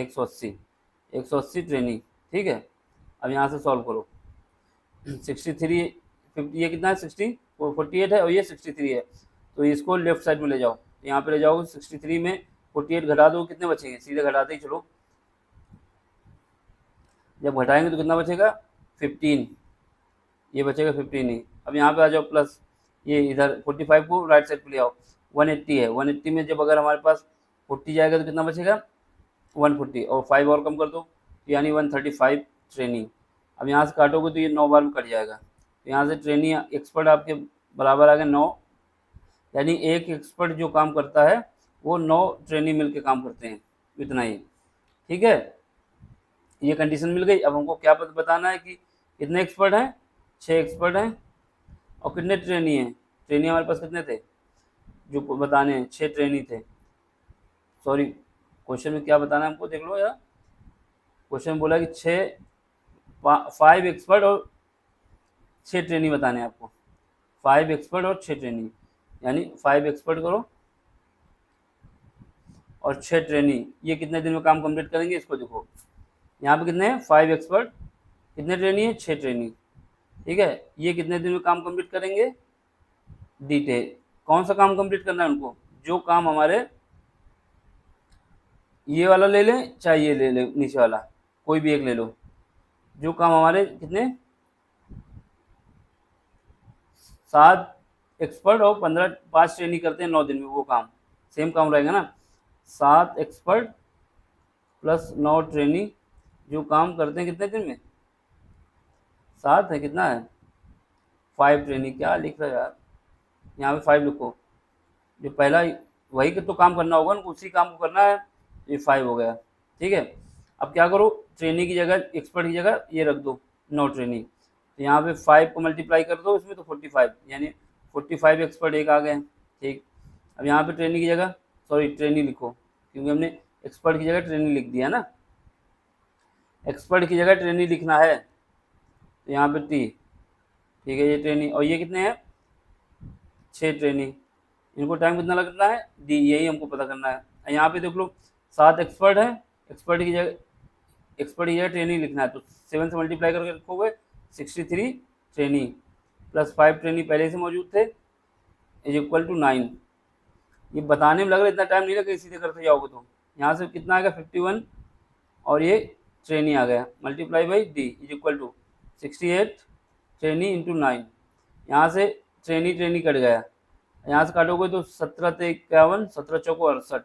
180 ट्रेनिंग। ठीक है, अब यहाँ से सॉल्व करो, 63 50, ये कितना है 60, 48 है और ये 63 है, तो इसको लेफ्ट साइड में ले जाओ, यहाँ पे ले जाओ, 63 में 48 घटा दो, कितने बचेंगे, सीधे घटाते ही चलो, जब घटाएंगे तो कितना बचेगा 15, ये बचेगा 15 ही। अब यहाँ पे आ जाओ प्लस, ये इधर 45 को राइट साइड पे ले आओ, 180 है, 180 में जब अगर हमारे पास 40 जाएगा तो कितना बचेगा 140, और 5 और कम कर दो, तो यानी 135 ट्रेनिंग। अब यहाँ से काटोगे तो ये 9 बार में कट जाएगा, तो यहाँ से ट्रेनिंग एक्सपर्ट आपके बराबर आ गए 9, यानी एक एक्सपर्ट जो काम करता है वो 9 ट्रेनिंग मिल के काम करते हैं, इतना ही। ठीक है, ये कंडीशन मिल गई। अब हमको क्या बताना है कि कितने एक्सपर्ट हैं, 6 एक्सपर्ट हैं, और कितने ट्रेनी हैं, ट्रेनी हमारे पास कितने थे जो बताने हैं, 6 ट्रेनी थे, सॉरी क्वेश्चन में क्या बताना है हमको देख लो यार, क्वेश्चन में बोला कि 5 एक्सपर्ट और 6 ट्रेनी बताने हैं आपको, 5 एक्सपर्ट और 6 ट्रेनी, यानी 5 एक्सपर्ट करो और 6 ट्रेनी, ये कितने दिन में काम कंप्लीट करेंगे, इसको देखो यहाँ पे कितने हैं 5 एक्सपर्ट, कितने ट्रेनी है 6 ट्रेनी। ठीक है, ये कितने दिन में काम कंप्लीट करेंगे, डिटेल कौन सा काम कंप्लीट करना है उनको, जो काम हमारे, ये वाला ले लें चाहे ये ले लें नीचे वाला, कोई भी एक ले लो, जो काम हमारे कितने 7 एक्सपर्ट और 5 ट्रेनिंग करते हैं 9 दिन में, वो काम सेम काम रहेगा ना, 7 एक्सपर्ट प्लस 9 ट्रेनिंग जो काम करते हैं कितने दिन में, 7 है, कितना है 5 ट्रेनिंग, क्या लिख रहा है यार, यहाँ पे 5 लिखो, जो पहला वही तो काम करना होगा ना, उसी काम को करना है, ये 5 हो गया। ठीक है, अब क्या करो, ट्रेनिंग की जगह एक्सपर्ट की जगह ये रख दो 9 ट्रेनिंग, तो यहाँ पे 5 को मल्टीप्लाई कर दो इसमें, तो 45, यानी 45 एक्सपर्ट एक आ गए। ठीक, अब यहाँ पे ट्रेनिंग की जगह, सॉरी ट्रेनिंग लिखो, क्योंकि हमने एक्सपर्ट की जगह ट्रेनिंग लिख दिया ना, एक्सपर्ट की जगह ट्रेनिंग लिखना है, तो यहाँ पे टी, ठीक है, ये ट्रेनिंग, और ये कितने हैं 6 ट्रेनिंग, इनको टाइम कितना लगना है डी, यही हमको पता करना है। यहाँ पे देख लो 7 एक्सपर्ट है, एक्सपर्ट की जगह ट्रेनिंग लिखना है, तो 7 से मल्टीप्लाई करके रखोगे 63 ट्रेनिंग प्लस 5 ट्रेनिंग पहले से मौजूद थे इज इक्वल टू 9। ये बताने में लग रहा है इतना टाइम नहीं लगा, सीधे करते जाओगे तो यहाँ से कितना आएगा 51, और ये ट्रेनिंग आ गया, multiply by D is equal to 68 trainee into 9, यहाँ से ट्रेनी ट्रेनी कट गया, यहाँ से काटोगे तो 17 से 51, 17 चौको 68,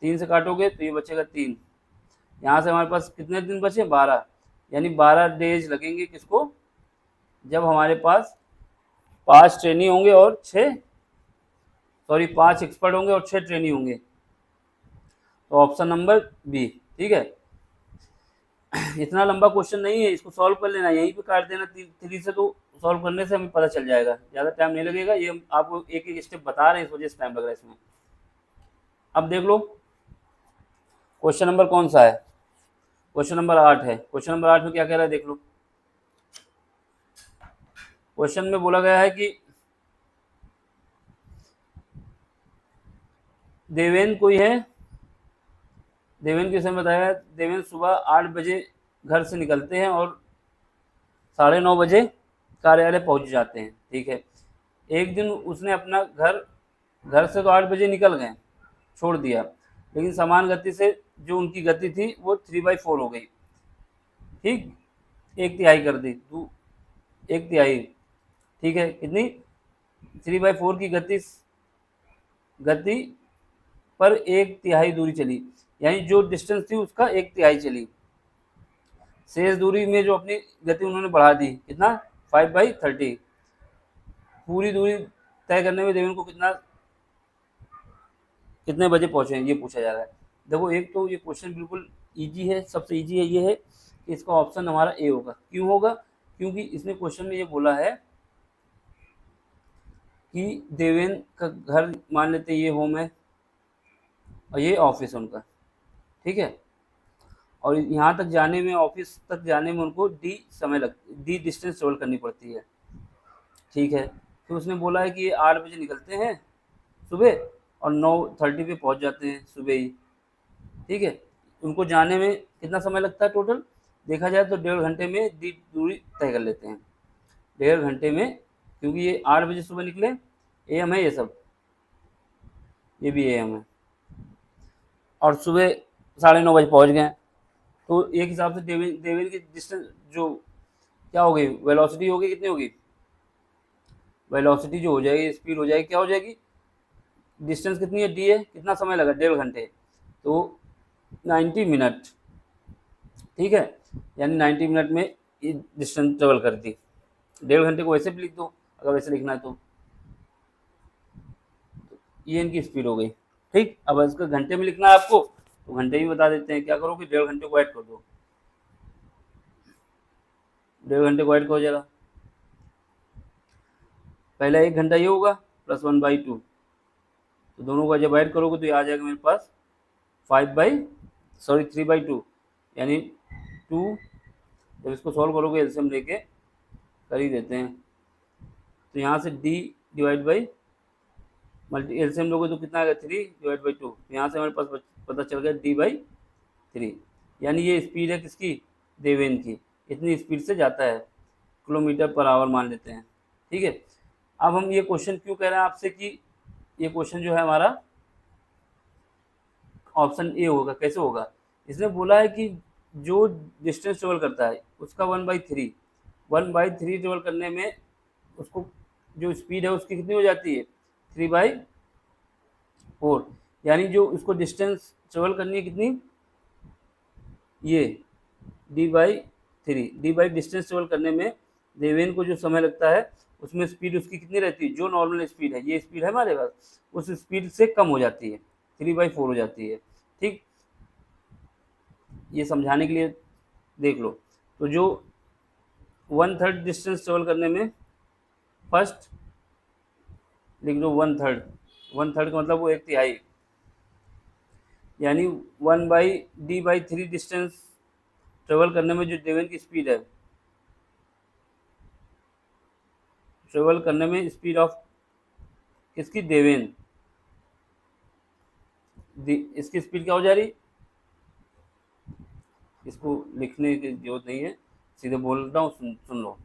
3 से काटोगे तो ये बचेगा 3, यहाँ से हमारे पास कितने दिन बचे 12, यानी 12 डेज लगेंगे किसको, जब हमारे पास 5 ट्रेनी होंगे और 5 एक्सपर्ट होंगे और 6 ट्रेनी होंगे। तो ऑप्शन नंबर बी, ठीक है। इतना लंबा क्वेश्चन नहीं है, इसको सॉल्व कर लेना, यहीं पे काट देना 3 से, तो सॉल्व करने से हमें पता चल जाएगा, ज़्यादा टाइम नहीं लगेगा। ये हम आपको एक एक स्टेप बता रहे हैं, इस वजह से टाइम लग रहा है इसमें। अब देख लो क्वेश्चन नंबर कौन सा है, क्वेश्चन नंबर 8 है। क्वेश्चन नंबर 8 में क्या कह रहा है देख लो। क्वेश्चन में बोला गया है कि देवेन कोई है, देवेन के समय बताया है, देवेन सुबह 8 बजे घर से निकलते हैं और 9:30 बजे कार्यालय पहुंच जाते हैं, ठीक है। एक दिन उसने अपना घर से तो 8 बजे निकल गए, छोड़ दिया, लेकिन समान गति से जो उनकी गति थी वो 3/4 हो गई, ठीक, 1/3 कर दी, 1/3, ठीक है। कितनी 3/4 की गति पर 1/3 दूरी चली, यानी जो डिस्टेंस थी उसका 1/3 चली। शेष दूरी में जो अपनी गति उन्होंने बढ़ा दी, कितना 5/30। पूरी दूरी तय करने में देवेन को कितने बजे पहुंचे, ये पूछा जा रहा है। देखो एक तो ये क्वेश्चन बिल्कुल इजी है, सबसे इजी है, ये है कि इसका ऑप्शन हमारा ए होगा। क्यों होगा, क्योंकि इसने क्वेश्चन में ये बोला है कि देवेन का घर, मान लेते ये होम है और ये ऑफिस उनका, ठीक है, और यहाँ तक जाने में, ऑफिस तक जाने में उनको डी डिस्टेंस ट्रेवल करनी पड़ती है, ठीक है। तो उसने बोला है कि ये 8 बजे निकलते हैं सुबह और 9:30 पे पहुँच जाते हैं सुबह ही, ठीक है। उनको जाने में कितना समय लगता है टोटल, देखा जाए तो 1.5 घंटे में दी दूरी तय कर लेते हैं, 1.5 घंटे में, क्योंकि ये 8 बजे सुबह निकले, AM है ये सब, ये भी AM है, और सुबह 9:30 बजे पहुँच गए। तो एक हिसाब से देवेन की डिस्टेंस जो क्या हो गई, वेलोसिटी होगी, कितनी होगी, वेलोसिटी जो हो जाएगी, स्पीड हो जाएगी, क्या हो जाएगी, डिस्टेंस कितनी है, डी है, कितना समय लगा 1.5 घंटे, तो 90 मिनट, ठीक है, यानी 90 मिनट में ये डिस्टेंस ट्रेवल कर दी। 1.5 घंटे को वैसे भी लिख दो अगर वैसे लिखना है तो ये इनकी स्पीड हो गई, ठीक। अब इसको घंटे में लिखना है आपको तो घंटे ही बता देते हैं, क्या करो कि 1.5 घंटे को ऐड कर दो, 1.5 घंटे को ऐड करो जरा, पहला 1 घंटा ये होगा प्लस 1/2, तो दोनों का जब ऐड करोगे तो ये आ जाएगा मेरे पास 3/2, यानी 2, जब इसको सॉल्व करोगे एलसीएम लेके कर ही देते हैं, तो यहाँ से d डिवाइड बाई एलसीएम लोगे तो कितना आएगा 3/2, तो यहाँ से हमारे पास पता चल गया d/3, यानी ये स्पीड है किसकी, देवेन की, इतनी स्पीड से जाता है, km/h मान लेते हैं, ठीक है। अब हम ये क्वेश्चन क्यों कह रहे हैं आपसे कि ये क्वेश्चन जो है हमारा ऑप्शन ए होगा, कैसे होगा, इसने बोला है कि जो डिस्टेंस ट्रेवल करता है उसका 1/3 ट्रेवल करने में उसको जो स्पीड है उसकी कितनी हो जाती है 3/4, यानी जो उसको डिस्टेंस ट्रेवल करनी है कितनी, ये d/3 डिस्टेंस ट्रेवल करने में देवेन को जो समय लगता है उसमें स्पीड उसकी कितनी रहती है, जो नॉर्मल स्पीड है, ये स्पीड है हमारे पास, उस स्पीड से कम हो जाती है, 3/4 हो जाती है, ठीक। ये समझाने के लिए देख लो, तो जो 1/3 डिस्टेंस ट्रेवल करने में, फर्स्ट लिख लो 1/3 का मतलब वो 1/3, यानी 1/d/3 डिस्टेंस ट्रेवल करने में जो देवेन की स्पीड है, ट्रेवल करने में स्पीड ऑफ किसकी, देवेन, इसकी स्पीड क्या हो जा रही, इसको लिखने की जरूरत नहीं है, सीधे बोल रहा हूँ, सुन लो।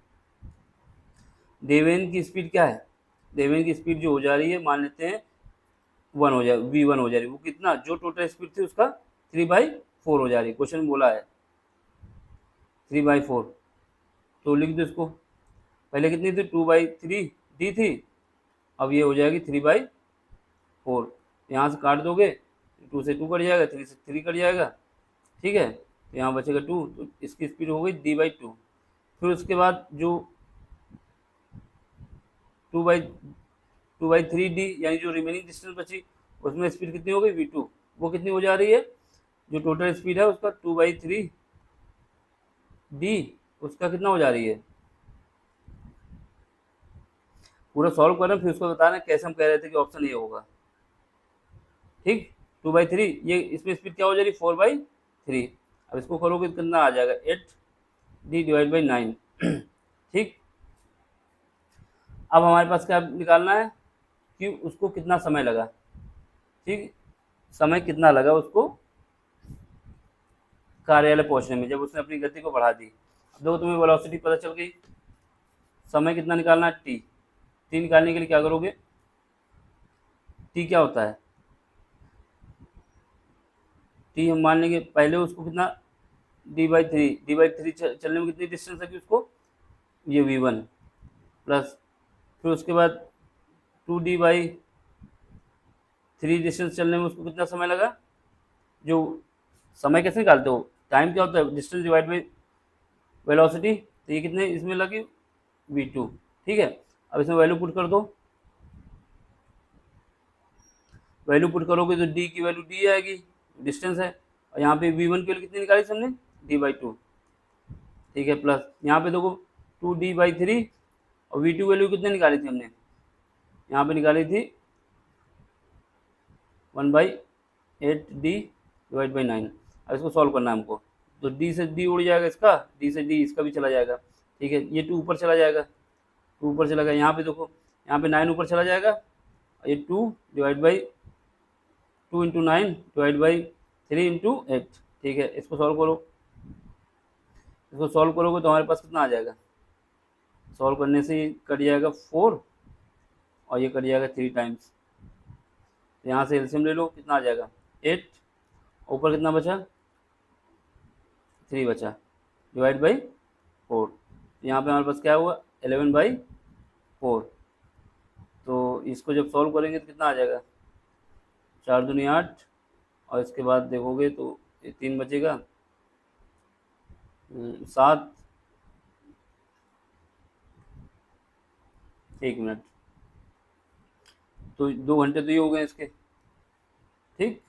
देवेन की स्पीड क्या है, देवेन की स्पीड जो हो जा रही है, मान लेते हैं v1 हो जा रही है, वो कितना, जो टोटल स्पीड थी उसका 3/4 हो जा रही है, क्वेश्चन बोला है 3/4, तो लिख दो इसको, पहले कितनी थी 2/3 डी थी, अब ये हो जाएगी 3/4। यहाँ से काट दोगे, 2 से 2 कट जाएगा, 3 से 3 कट जाएगा, ठीक है। तो यहाँ बचेगा 2, तो इसकी स्पीड हो गई d/2। फिर उसके बाद जो 2/3 डी यानी जो रिमेनिंग डिस्टेंस बची, उसमें स्पीड कितनी हो गई v2, वो कितनी हो जा रही है, जो टोटल स्पीड है उसका 2/3 डी, उसका कितना हो जा रही है। पूरा सॉल्व कर रहे हैं, फिर उसको बताना कैसे हम कह रहे थे कि ऑप्शन ये होगा, ठीक। 2/3 ये इसमें स्पीड क्या हो जा रही है 4/3। अब इसको करोगे तो कितना आ जाएगा 8d/9, ठीक। अब हमारे पास क्या निकालना है कि उसको कितना समय लगा, ठीक, समय कितना लगा उसको कार्यालय पहुंचने में जब उसने अपनी गति को बढ़ा दी। अब देखो तुम्हें वेलोसिटी पता चल गई, समय कितना निकालना है टी। टी निकालने के लिए क्या करोगे, टी क्या होता है, टी हम मान लेंगे पहले उसको कितना d/3 चलने में कितनी डिस्टेंस है कि उसको ये v1 प्लस, फिर उसके बाद 2d/3 डिस्टेंस चलने में उसको कितना समय लगा। जो समय कैसे निकालते हो, टाइम क्या होता है डिस्टेंस डिवाइड बाई वेलोसिटी, तो ये कितने इसमें लगी v2, ठीक है। अब इसमें वैल्यू पुट कर दो, वैल्यू पुट करोगे तो d की वैल्यू d आएगी, डिस्टेंस है, और यहाँ पे v1 की वैल्यू कितनी निकाली हमने d/2, ठीक है। प्लस यहाँ पे देखो 2d/3 और v2 वैल्यू कितनी निकाली थी हमने, यहाँ पे निकाली थी 1/8d/9। अब इसको सॉल्व करना है हमको, तो d से d उड़ जाएगा, इसका d से d इसका भी चला जाएगा, ठीक है। ये 2 ऊपर चला जाएगा, 2 ऊपर चला गया, यहाँ पे देखो यहाँ पे 9 ऊपर चला जाएगा, ये 2/9/3 8, ठीक है। इसको सॉल्व करो, इसको सॉल्व करोगे तो हमारे पास कितना आ जाएगा, सॉल्व करने से ये कट जाएगा 4 और ये कट जाएगा 3 टाइम्स। तो यहाँ से एलसीएम ले लो, कितना आ जाएगा 8, ऊपर कितना बचा 3 बचा, डिवाइड/4। यहाँ पे हमारे पास क्या हुआ 11/4। तो इसको जब सॉल्व करेंगे तो कितना आ जाएगा 4 दूनी 8, और इसके बाद देखोगे तो ये 3 बचेगा 7, 1 मिनट, तो 2 घंटे तो ये हो गए इसके, ठीक।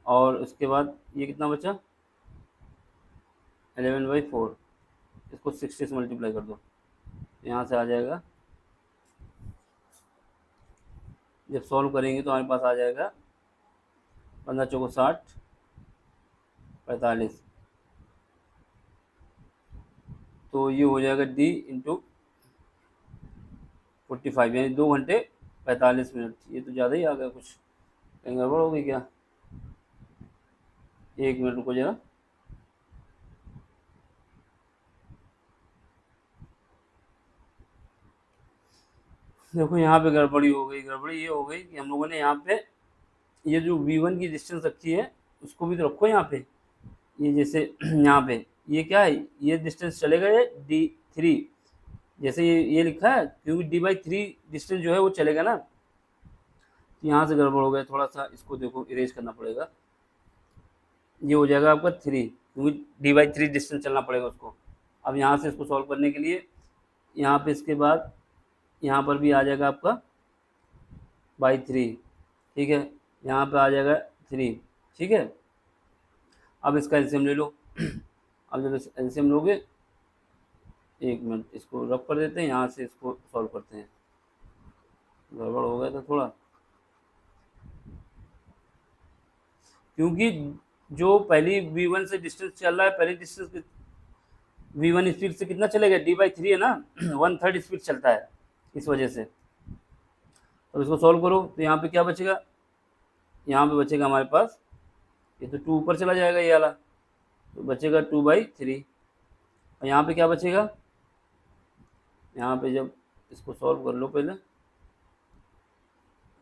और उसके बाद ये कितना बचा 11/4, इसको 60 से मल्टीप्लाई कर दो, यहाँ से आ जाएगा, जब सॉल्व करेंगे तो हमारे पास आ जाएगा 15 चौको 60, 45, तो ये हो जाएगा d इंटू 45 यानी 2 घंटे 45 मिनट। ये तो ज़्यादा ही आ गया, कुछ कहीं गड़बड़ हो गई क्या, 1 मिनट रुको जरा, देखो यहाँ पे गड़बड़ी हो गई। गड़बड़ी ये हो गई कि हम लोगों ने यहाँ पे ये जो v1 की डिस्टेंस रखी है उसको भी तो रखो यहाँ पे, ये जैसे यहाँ पे ये क्या है, ये डिस्टेंस चलेगा ये d3, जैसे ये लिखा है, क्योंकि d/3 डिस्टेंस जो है वो चलेगा ना। यहाँ से गड़बड़ हो गया थोड़ा सा, इसको देखो इरेज करना पड़ेगा, ये हो जाएगा आपका 3, क्योंकि d/3 डिस्टेंस चलना पड़ेगा उसको। अब यहाँ से इसको सॉल्व करने के लिए यहाँ पे इसके बाद यहाँ पर भी आ जाएगा आपका /3, ठीक है, यहाँ पे आ जाएगा 3, ठीक है। अब इसका एलसीएम ले लो। अब जब एलसीएम लोगे, 1 मिनट इसको रब कर देते हैं, यहाँ से इसको सॉल्व करते हैं, गड़बड़ हो गया था थोड़ा, क्योंकि जो पहली v1 से डिस्टेंस चल रहा है, पहली डिस्टेंस v1 स्पीड से कितना चलेगा d/3 है ना 1/3 स्पीड चलता है, इस वजह से। अब इसको सॉल्व करो तो यहाँ पे क्या बचेगा, यहाँ पे बचेगा हमारे पास, ये तो 2 ऊपर चला जाएगा ये वाला, तो बचेगा 2/3, और यहाँ पे क्या बचेगा, यहाँ पे जब इसको सॉल्व कर लो पहले,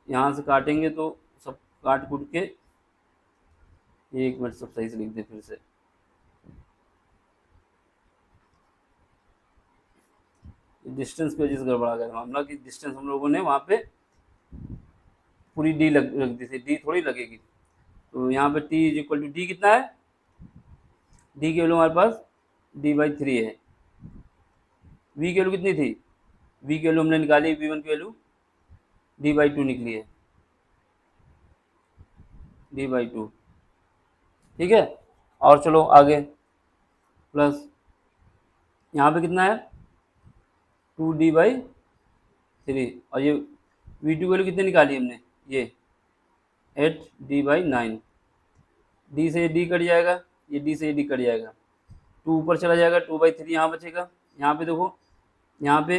यहाँ से काटेंगे तो सब काट कूट के, 1 मिनट सब सही से लिख दे फिर से, डिस्टेंस की वजह से गड़बड़ा गया मामला कि डिस्टेंस हम लोगों ने वहाँ पे पूरी डी रख दी थी, डी थोड़ी लगेगी। तो यहाँ पे T is equal to D कितना है, डी की वैल्यू हमारे पास d/3 है। वी की वैल्यू कितनी थी, वी की वैल्यू हमने निकाली, v1 की वैल्यू d/2 निकली है, d/2। ठीक है, और चलो आगे, प्लस यहाँ पे कितना है 2d/3, और ये v2 की वैल्यू कितनी निकाली हमने, ये 8d/9। डी से डी कट जाएगा, ये डी से डी कट जाएगा, 2 ऊपर चला जाएगा, 2/3 यहाँ बचेगा। यहाँ पे देखो, यहाँ पे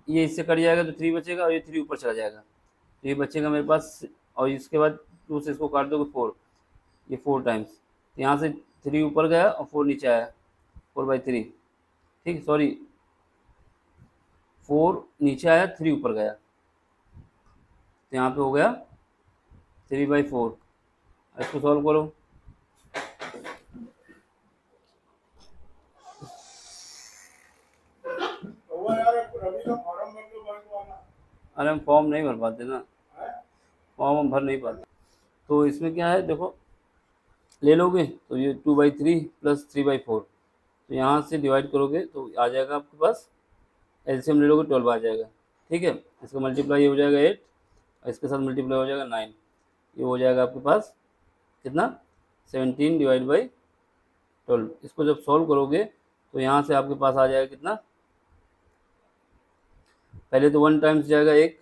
ये इससे कट जाएगा तो 3 बचेगा, और ये 3 ऊपर चला जाएगा तो ये बचेगा मेरे पास, और इसके बाद 2 से इसको काट दोगे 4, ये 4 टाइम्स, तो यहाँ से 3 ऊपर गया और 4 नीचे आया, 4/3। ठीक, सॉरी 4 नीचे आया, 3 ऊपर गया, तो यहाँ पे हो गया 3/4। इसको सॉल्व करो, अरे हम फॉर्म नहीं भर पाते ना, फॉर्म हम भर नहीं पाते। तो इसमें क्या है देखो, ले लोगे तो ये 2/3 प्लस 3/4, तो यहाँ से डिवाइड करोगे तो आ जाएगा आपके पास, एलसीएम ले लोगे 12 आ जाएगा। ठीक है, इसका मल्टीप्लाई ये हो जाएगा 8, और इसके साथ मल्टीप्लाई हो जाएगा 9, ये हो जाएगा आपके पास कितना 17/12। इसको जब सॉल्व करोगे तो यहाँ से आपके पास आ जाएगा कितना, पहले तो 1 टाइम्स जाएगा 1,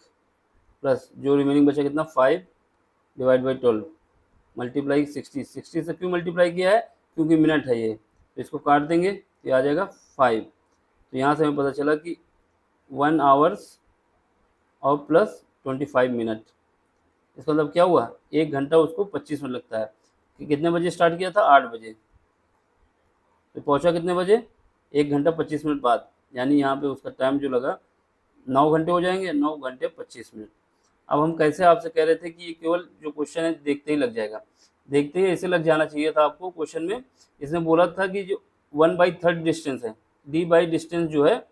प्लस जो रिमेनिंग बचा कितना 5/12 मल्टीप्लाई 60 से क्यों मल्टीप्लाई किया है, क्योंकि मिनट है ये, तो इसको काट देंगे तो आ जाएगा 5। तो यहाँ से हमें पता चला कि 1 आवर्स और प्लस 25 मिनट। इसका मतलब क्या हुआ, 1 घंटा उसको 25 मिनट लगता है। कि कितने बजे स्टार्ट किया था, 8 बजे, तो पहुँचा कितने बजे, 1 घंटा 25 मिनट बाद, यानी यहाँ पे उसका टाइम जो लगा 9 घंटे हो जाएंगे, 9 घंटे 25 मिनट। अब हम कैसे आपसे कह रहे थे कि ये केवल जो क्वेश्चन है देखते ही लग जाएगा, देखते ही ऐसे लग जाना चाहिए था आपको क्वेश्चन में। इसने बोला था कि जो 1/3 डिस्टेंस है, d डिस्टेंस जो है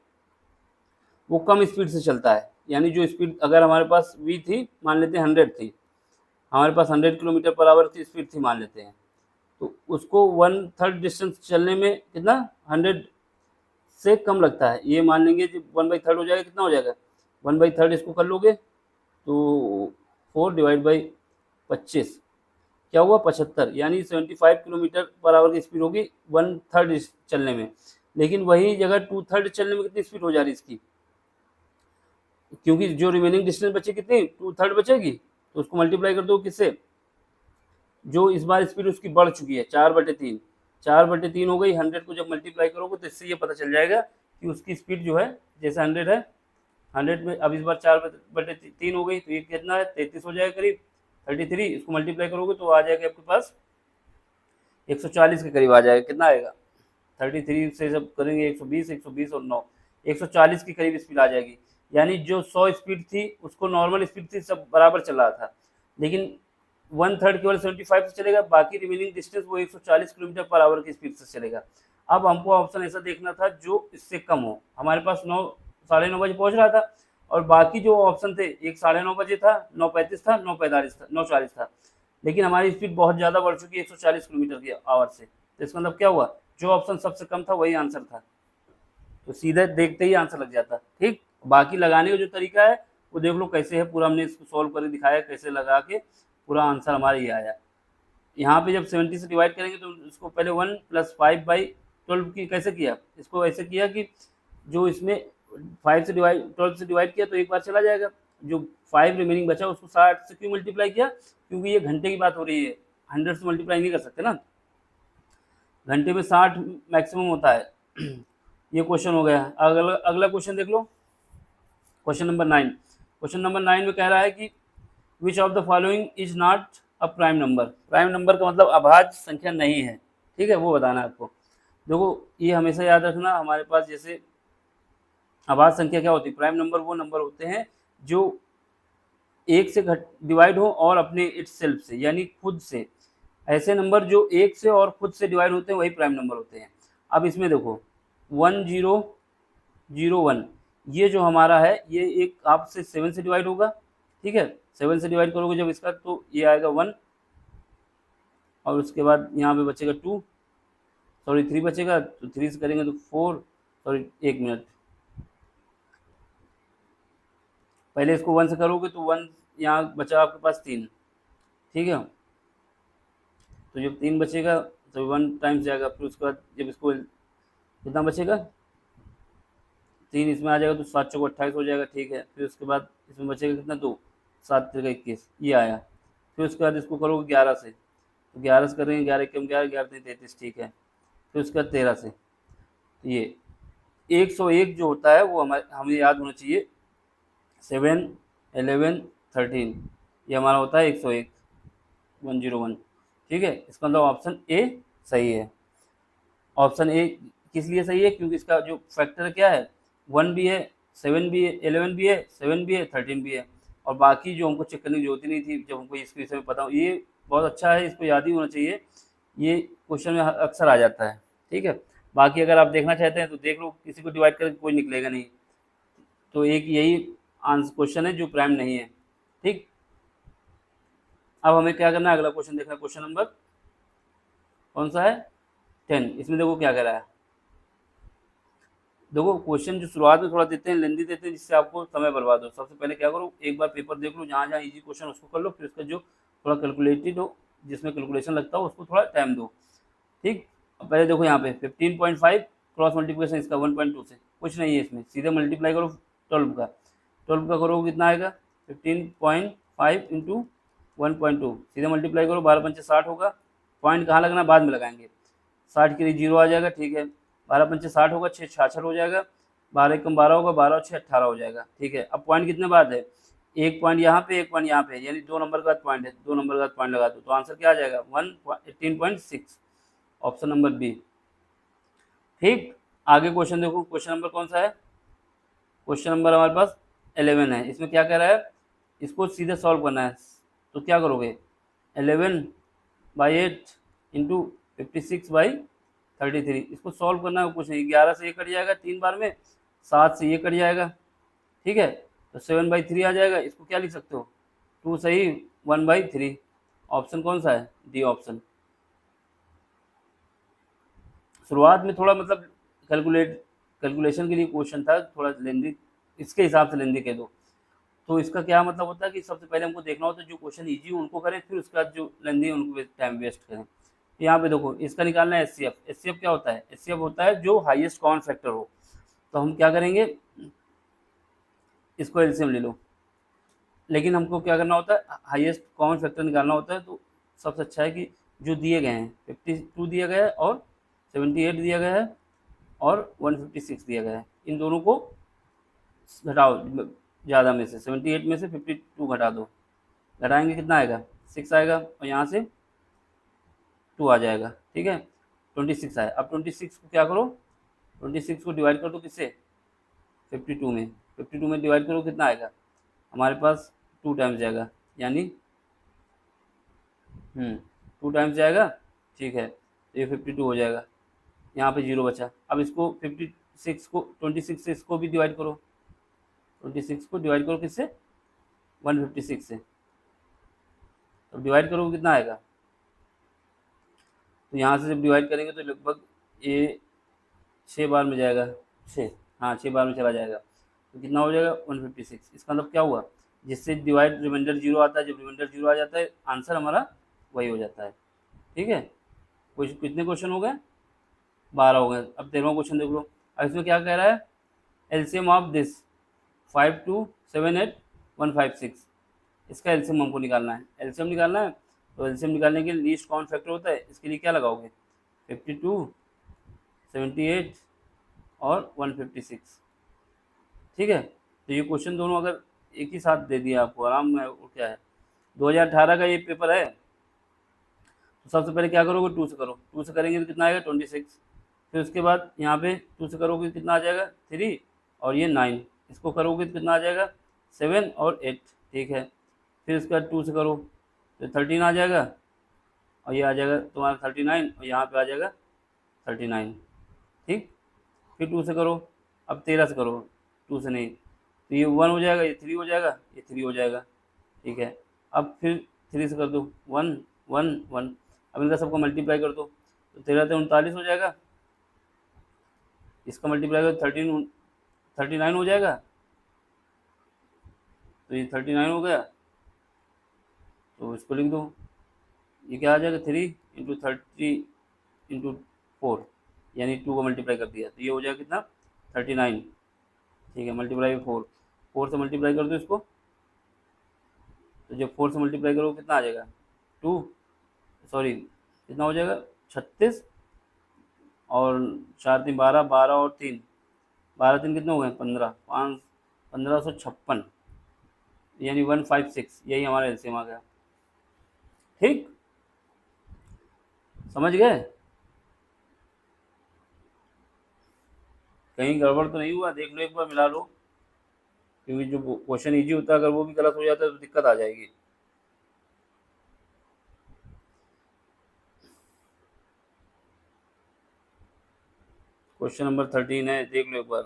वो कम स्पीड से चलता है, यानी जो स्पीड अगर हमारे पास v थी, मान लेते हैं 100 थी, हमारे पास 100 किलोमीटर पर आवर की स्पीड थी मान लेते हैं, तो उसको 1/3 डिस्टेंस चलने में कितना 100 से कम लगता है, ये मान लेंगे जब 1/3 हो जाएगा, कितना हो जाएगा 1/3, इसको कर लोगे तो 4/25 क्या हुआ 75, यानी 75 किलोमीटर पर आवर की स्पीड होगी 1/3 चलने में। लेकिन वही जगह 2/3 चलने में कितनी स्पीड हो जा रही इसकी, क्योंकि जो रिमेनिंग डिस्टेंस बची कितनी 2/3 बचेगी, तो उसको मल्टीप्लाई कर दो किससे, जो इस बार स्पीड उसकी बढ़ चुकी है 4/3, 4/3 हो गई। 100 को जब मल्टीप्लाई करोगे तो इससे ये पता चल जाएगा कि उसकी स्पीड जो है, जैसे 100 है, 100 में अब इस बार 4/3 हो गई, तो ये कितना है 33 हो जाएगा करीब 33। इसको मल्टीप्लाई करोगे तो आ जाएगा आपके पास 140 के करीब आ जाएगा। कितना आएगा 33 से जब करेंगे 120, 120 और 9, 140 के करीब स्पीड आ जाएगी। यानी जो 100 स्पीड थी उसको नॉर्मल स्पीड थी, सब बराबर चल रहा था, लेकिन 1/3 केवल 75 से चलेगा, बाकी रिमेनिंग डिस्टेंस वो 140 किलोमीटर पर आवर की स्पीड से चलेगा। अब हमको ऑप्शन ऐसा देखना था जो इससे कम हो, हमारे पास 9 साढ़े 9 बजे पहुंच रहा था, और बाकी जो ऑप्शन थे एक 9:30 बजे था, 9:35 था, 9:45 था, 9:40 था, लेकिन हमारी स्पीड बहुत ज़्यादा बढ़ चुकी है 140 किलोमीटर की आवर से। तो इसका मतलब क्या हुआ, जो ऑप्शन सबसे कम था वही आंसर था, तो सीधे देखते ही आंसर लग जाता। ठीक, बाकी लगाने का जो तरीका है वो देख लो कैसे है, पूरा हमने इसको सॉल्व करके दिखाया कैसे लगा के पूरा आंसर हमारा ये आया। यहाँ पे जब 70 से डिवाइड करेंगे तो इसको पहले 1 + 5/12 की कैसे किया, इसको ऐसे किया कि जो इसमें 5 से डिवाइड 12 से डिवाइड किया तो एक बार चला जाएगा, जो 5 रिमेनिंग बचा उसको 60 से क्यों मल्टीप्लाई किया, क्योंकि ये घंटे की बात हो रही है, 100 से मल्टीप्लाई नहीं कर सकते ना, घंटे में 60 मैक्सिमम होता है। ये क्वेश्चन हो गया। अगला क्वेश्चन देख लो, क्वेश्चन नंबर 9। क्वेश्चन नंबर 9 में कह रहा है कि which of the following is not a prime number. Prime number का मतलब अभाज्य संख्या नहीं है, ठीक है, वो बताना है आपको। देखो ये हमेशा याद रखना, हमारे पास जैसे अभाज्य संख्या क्या होती है, प्राइम नंबर वो नंबर होते हैं जो एक से डिवाइड हो और अपने इट्स सेल्फ से, यानी खुद से। ऐसे नंबर जो एक से और खुद से डिवाइड होते हैं वही प्राइम नंबर होते हैं। अब इसमें देखो 1001, ये जो हमारा है ये एक आपसे 7 से डिवाइड होगा, ठीक है, 7 से डिवाइड करोगे जब इसका तो ये आएगा 1, और उसके बाद यहाँ पे बचेगा 2, सॉरी 3 बचेगा, तो 3 से करेंगे तो 4, सॉरी 1 मिनट, पहले इसको 1 से करोगे तो 1 यहाँ बचा आपके पास 3, ठीक है, तो जब 3 बचेगा तो 1 टाइम्स जाएगा, फिर उसके बाद जब इसको कितना बचेगा 3 इसमें आ जाएगा तो 7 चौको 28 हो जाएगा, ठीक है, फिर उसके बाद इसमें बचेगा कितना 2, 7 तिरका 21, ये आया, फिर उसके बाद इसको करोगे 11 से, तो 11 से करेंगे, 11 कम 11, 11 33, ठीक है, फिर उसके बाद 13 से, तो ये 101 जो होता है वो हमें याद होना चाहिए, 7, 11, 13, ये हमारा होता है 101, 101, ठीक है, इसका मतलब ऑप्शन ए सही है। ऑप्शन ए किस लिए सही है, क्योंकि इसका जो फैक्टर क्या है, 1 भी है, 7 भी है, 11 भी है, 7 भी है, 13 भी है, और बाकी जो हमको चेक करने की जरूरत ही नहीं थी जब हमको इसके विषय में पता हो, ये बहुत अच्छा है, इसको याद ही होना चाहिए, ये क्वेश्चन में अक्सर आ जाता है, ठीक है। बाकी अगर आप देखना चाहते हैं तो देख लो, किसी को डिवाइड करके कोई निकलेगा नहीं, तो एक यही आंसर क्वेश्चन है जो प्राइम नहीं है, ठीक। अब हमें क्या करना है, अगला क्वेश्चन देखना है, क्वेश्चन नंबर कौन सा है 10, इसमें देखो क्या कह रहा है। देखो क्वेश्चन जो शुरुआत में थोड़ा देते हैं, लेंदी देते हैं, जिससे आपको समय बर्बाद हो। सबसे पहले क्या करो, एक बार पेपर देख लो, जहाँ जहाँ इजी क्वेश्चन उसको कर लो, फिर उसका जो थोड़ा कैलकुलेटेड हो, जिसमें कैलकुलेशन लगता हो, उसको थोड़ा टाइम दो, ठीक। अब पहले देखो यहाँ पे 15.5 क्रॉस मल्टीप्लिकेशन इसका 1.2 से, कुछ नहीं है इसमें, सीधे मल्टीप्लाई करो 12 का, 12 का करोगे कितना आएगा 15.5 इंटू 1.2, सीधे मल्टीप्लाई करो, 12 पंचे 60 होगा, पॉइंट कहाँ लगना बाद में लगाएंगे, 60 के लिए 0 आ जाएगा, ठीक है, 12 पंचे 60 होगा, 6 66 हो जाएगा, 12 कम 12 होगा, 12 और 6 18 हो जाएगा, ठीक है। अब पॉइंट कितने बाद है, एक पॉइंट यहाँ पे, एक पॉइंट यहाँ पे, यानी 2 नंबर का पॉइंट है, 2 नंबर का पॉइंट लगा दो, तो आंसर क्या आ जाएगा 18.6, ऑप्शन नंबर बी, ठीक। आगे क्वेश्चन देखो, क्वेश्चन नंबर कौन सा है, क्वेश्चन नंबर हमारे पास 11 है। इसमें क्या कह रहा है, इसको सीधे सॉल्व करना है, तो क्या करोगे 11/8 इंटू 56/33, इसको सॉल्व करना है, कुछ नहीं, 11 से ये कट जाएगा 3 बार में, 7 से ये कट जाएगा, ठीक है, तो 7/3 आ जाएगा, इसको क्या लिख सकते हो 2 सही 1/3, ऑप्शन कौन सा है, डी ऑप्शन। शुरुआत में थोड़ा मतलब कैलकुलेशन के लिए क्वेश्चन था, थोड़ा लेंदी, इसके हिसाब से लेंदी कह दो, तो इसका क्या मतलब होता है कि सबसे पहले हमको देखना होता है जो क्वेश्चन इजी हो उनको करें, फिर उसके बाद जो लेंदी है उनको टाइम वेस्ट करें। यहाँ पे देखो इसका निकालना है एचसीएफ, एचसीएफ क्या होता है, एचसीएफ होता है जो हाईएस्ट कॉमन फैक्टर हो, तो हम क्या करेंगे, इसको एलसीएम ले लो, लेकिन हमको क्या करना होता है, हाईएस्ट कॉमन फैक्टर निकालना होता है, तो सबसे अच्छा है कि जो दिए गए हैं 52 दिया गया है और 78 दिया गया है और 156 दिया गया है, इन दोनों को घटाओ, ज़्यादा में से 78 में से 52 घटा दो, घटाएंगे कितना आएगा 6 आएगा, और यहाँ से 2 आ जाएगा, ठीक है, 26 आया। अब 26 को क्या करो, 26 को डिवाइड कर दो किससे 52 में, 52 में डिवाइड करो कितना आएगा हमारे पास 2 टाइम्स जाएगा, यानी 2 टाइम्स जाएगा, ठीक है, तो ये 52 हो जाएगा, यहाँ पे 0 बचा। अब इसको 56 को 26 से इसको भी डिवाइड करो, 26 को डिवाइड करो किससे 156 से, तो डिवाइड करोगे कितना आएगा, तो यहाँ से जब डिवाइड करेंगे तो लगभग ये 6 बार में जाएगा, 6, हाँ 6 बार में चला जाएगा, तो कितना हो जाएगा 156। इसका मतलब क्या हुआ, जिससे डिवाइड रिमाइंडर 0 आता है, जब रिमाइंडर 0 आ जाता है आंसर हमारा वही हो जाता है, ठीक है। कुछ कितने क्वेश्चन हो गए, 12 हो गए। अब 13वां क्वेश्चन देख लो, अब इसमें क्या कह रहा है, एलसीएम ऑफ दिस 5278 156, इसका एलसीएम हमको निकालना है, एलसीएम निकालना है, तो एलसीएम निकालने के लिए लीस्ट कॉमन फैक्टर होता है, इसके लिए क्या लगाओगे 52, 78 और 156, ठीक है। तो ये क्वेश्चन दोनों अगर एक ही साथ दे दिया आपको आराम में, वो क्या है 2018 का ये पेपर है, तो सबसे पहले क्या करोगे 2 से करो, 2 से करेंगे तो कितना आएगा 26, फिर उसके बाद यहाँ पे 2 से करोगे कितना आ जाएगा 3 और ये 9, इसको करोगे तो कितना आ जाएगा 7 और 8, ठीक है, फिर उसके बाद 2 से करो तो 13 आ जाएगा, और ये आ जाएगा तुम्हारा 39, और यहाँ पे आ जाएगा 39, ठीक। फिर 2 से करो, अब 13 से करो, 2 से नहीं, तो ये 1 हो जाएगा, ये 3 हो जाएगा, ये 3 हो जाएगा, ठीक है। अब फिर 3 से कर दो 1 1 1, अब इनका सबको मल्टीप्लाई कर दो, तो 13 से 39 हो जाएगा, इसका मल्टीप्लाई कर 39 हो जाएगा, तो ये 39 हो गया, तो इसको लिख दो, ये क्या आ जाएगा 3 इंटू 30 इंटू 4, यानी 2 को मल्टीप्लाई कर दिया, तो ये हो जाएगा कितना 39, ठीक है, मल्टीप्लाई 4 से मल्टीप्लाई कर दो इसको, तो जब 4 से मल्टीप्लाई करोगे कितना आ जाएगा 2, सॉरी कितना हो जाएगा 36, और 4 3 12, 12 और 3 12 3 कितने हो गए 15, 1556, यानी 156, यही हमारा एलसीएम आ गया। ठीक, समझ गए? कहीं गड़बड़ तो नहीं हुआ? देख लो एक बार, मिला लो, क्योंकि जो क्वेश्चन इजी होता है अगर वो भी गलत हो जाता है तो दिक्कत आ जाएगी। क्वेश्चन नंबर 13 है, देख लो एक बार।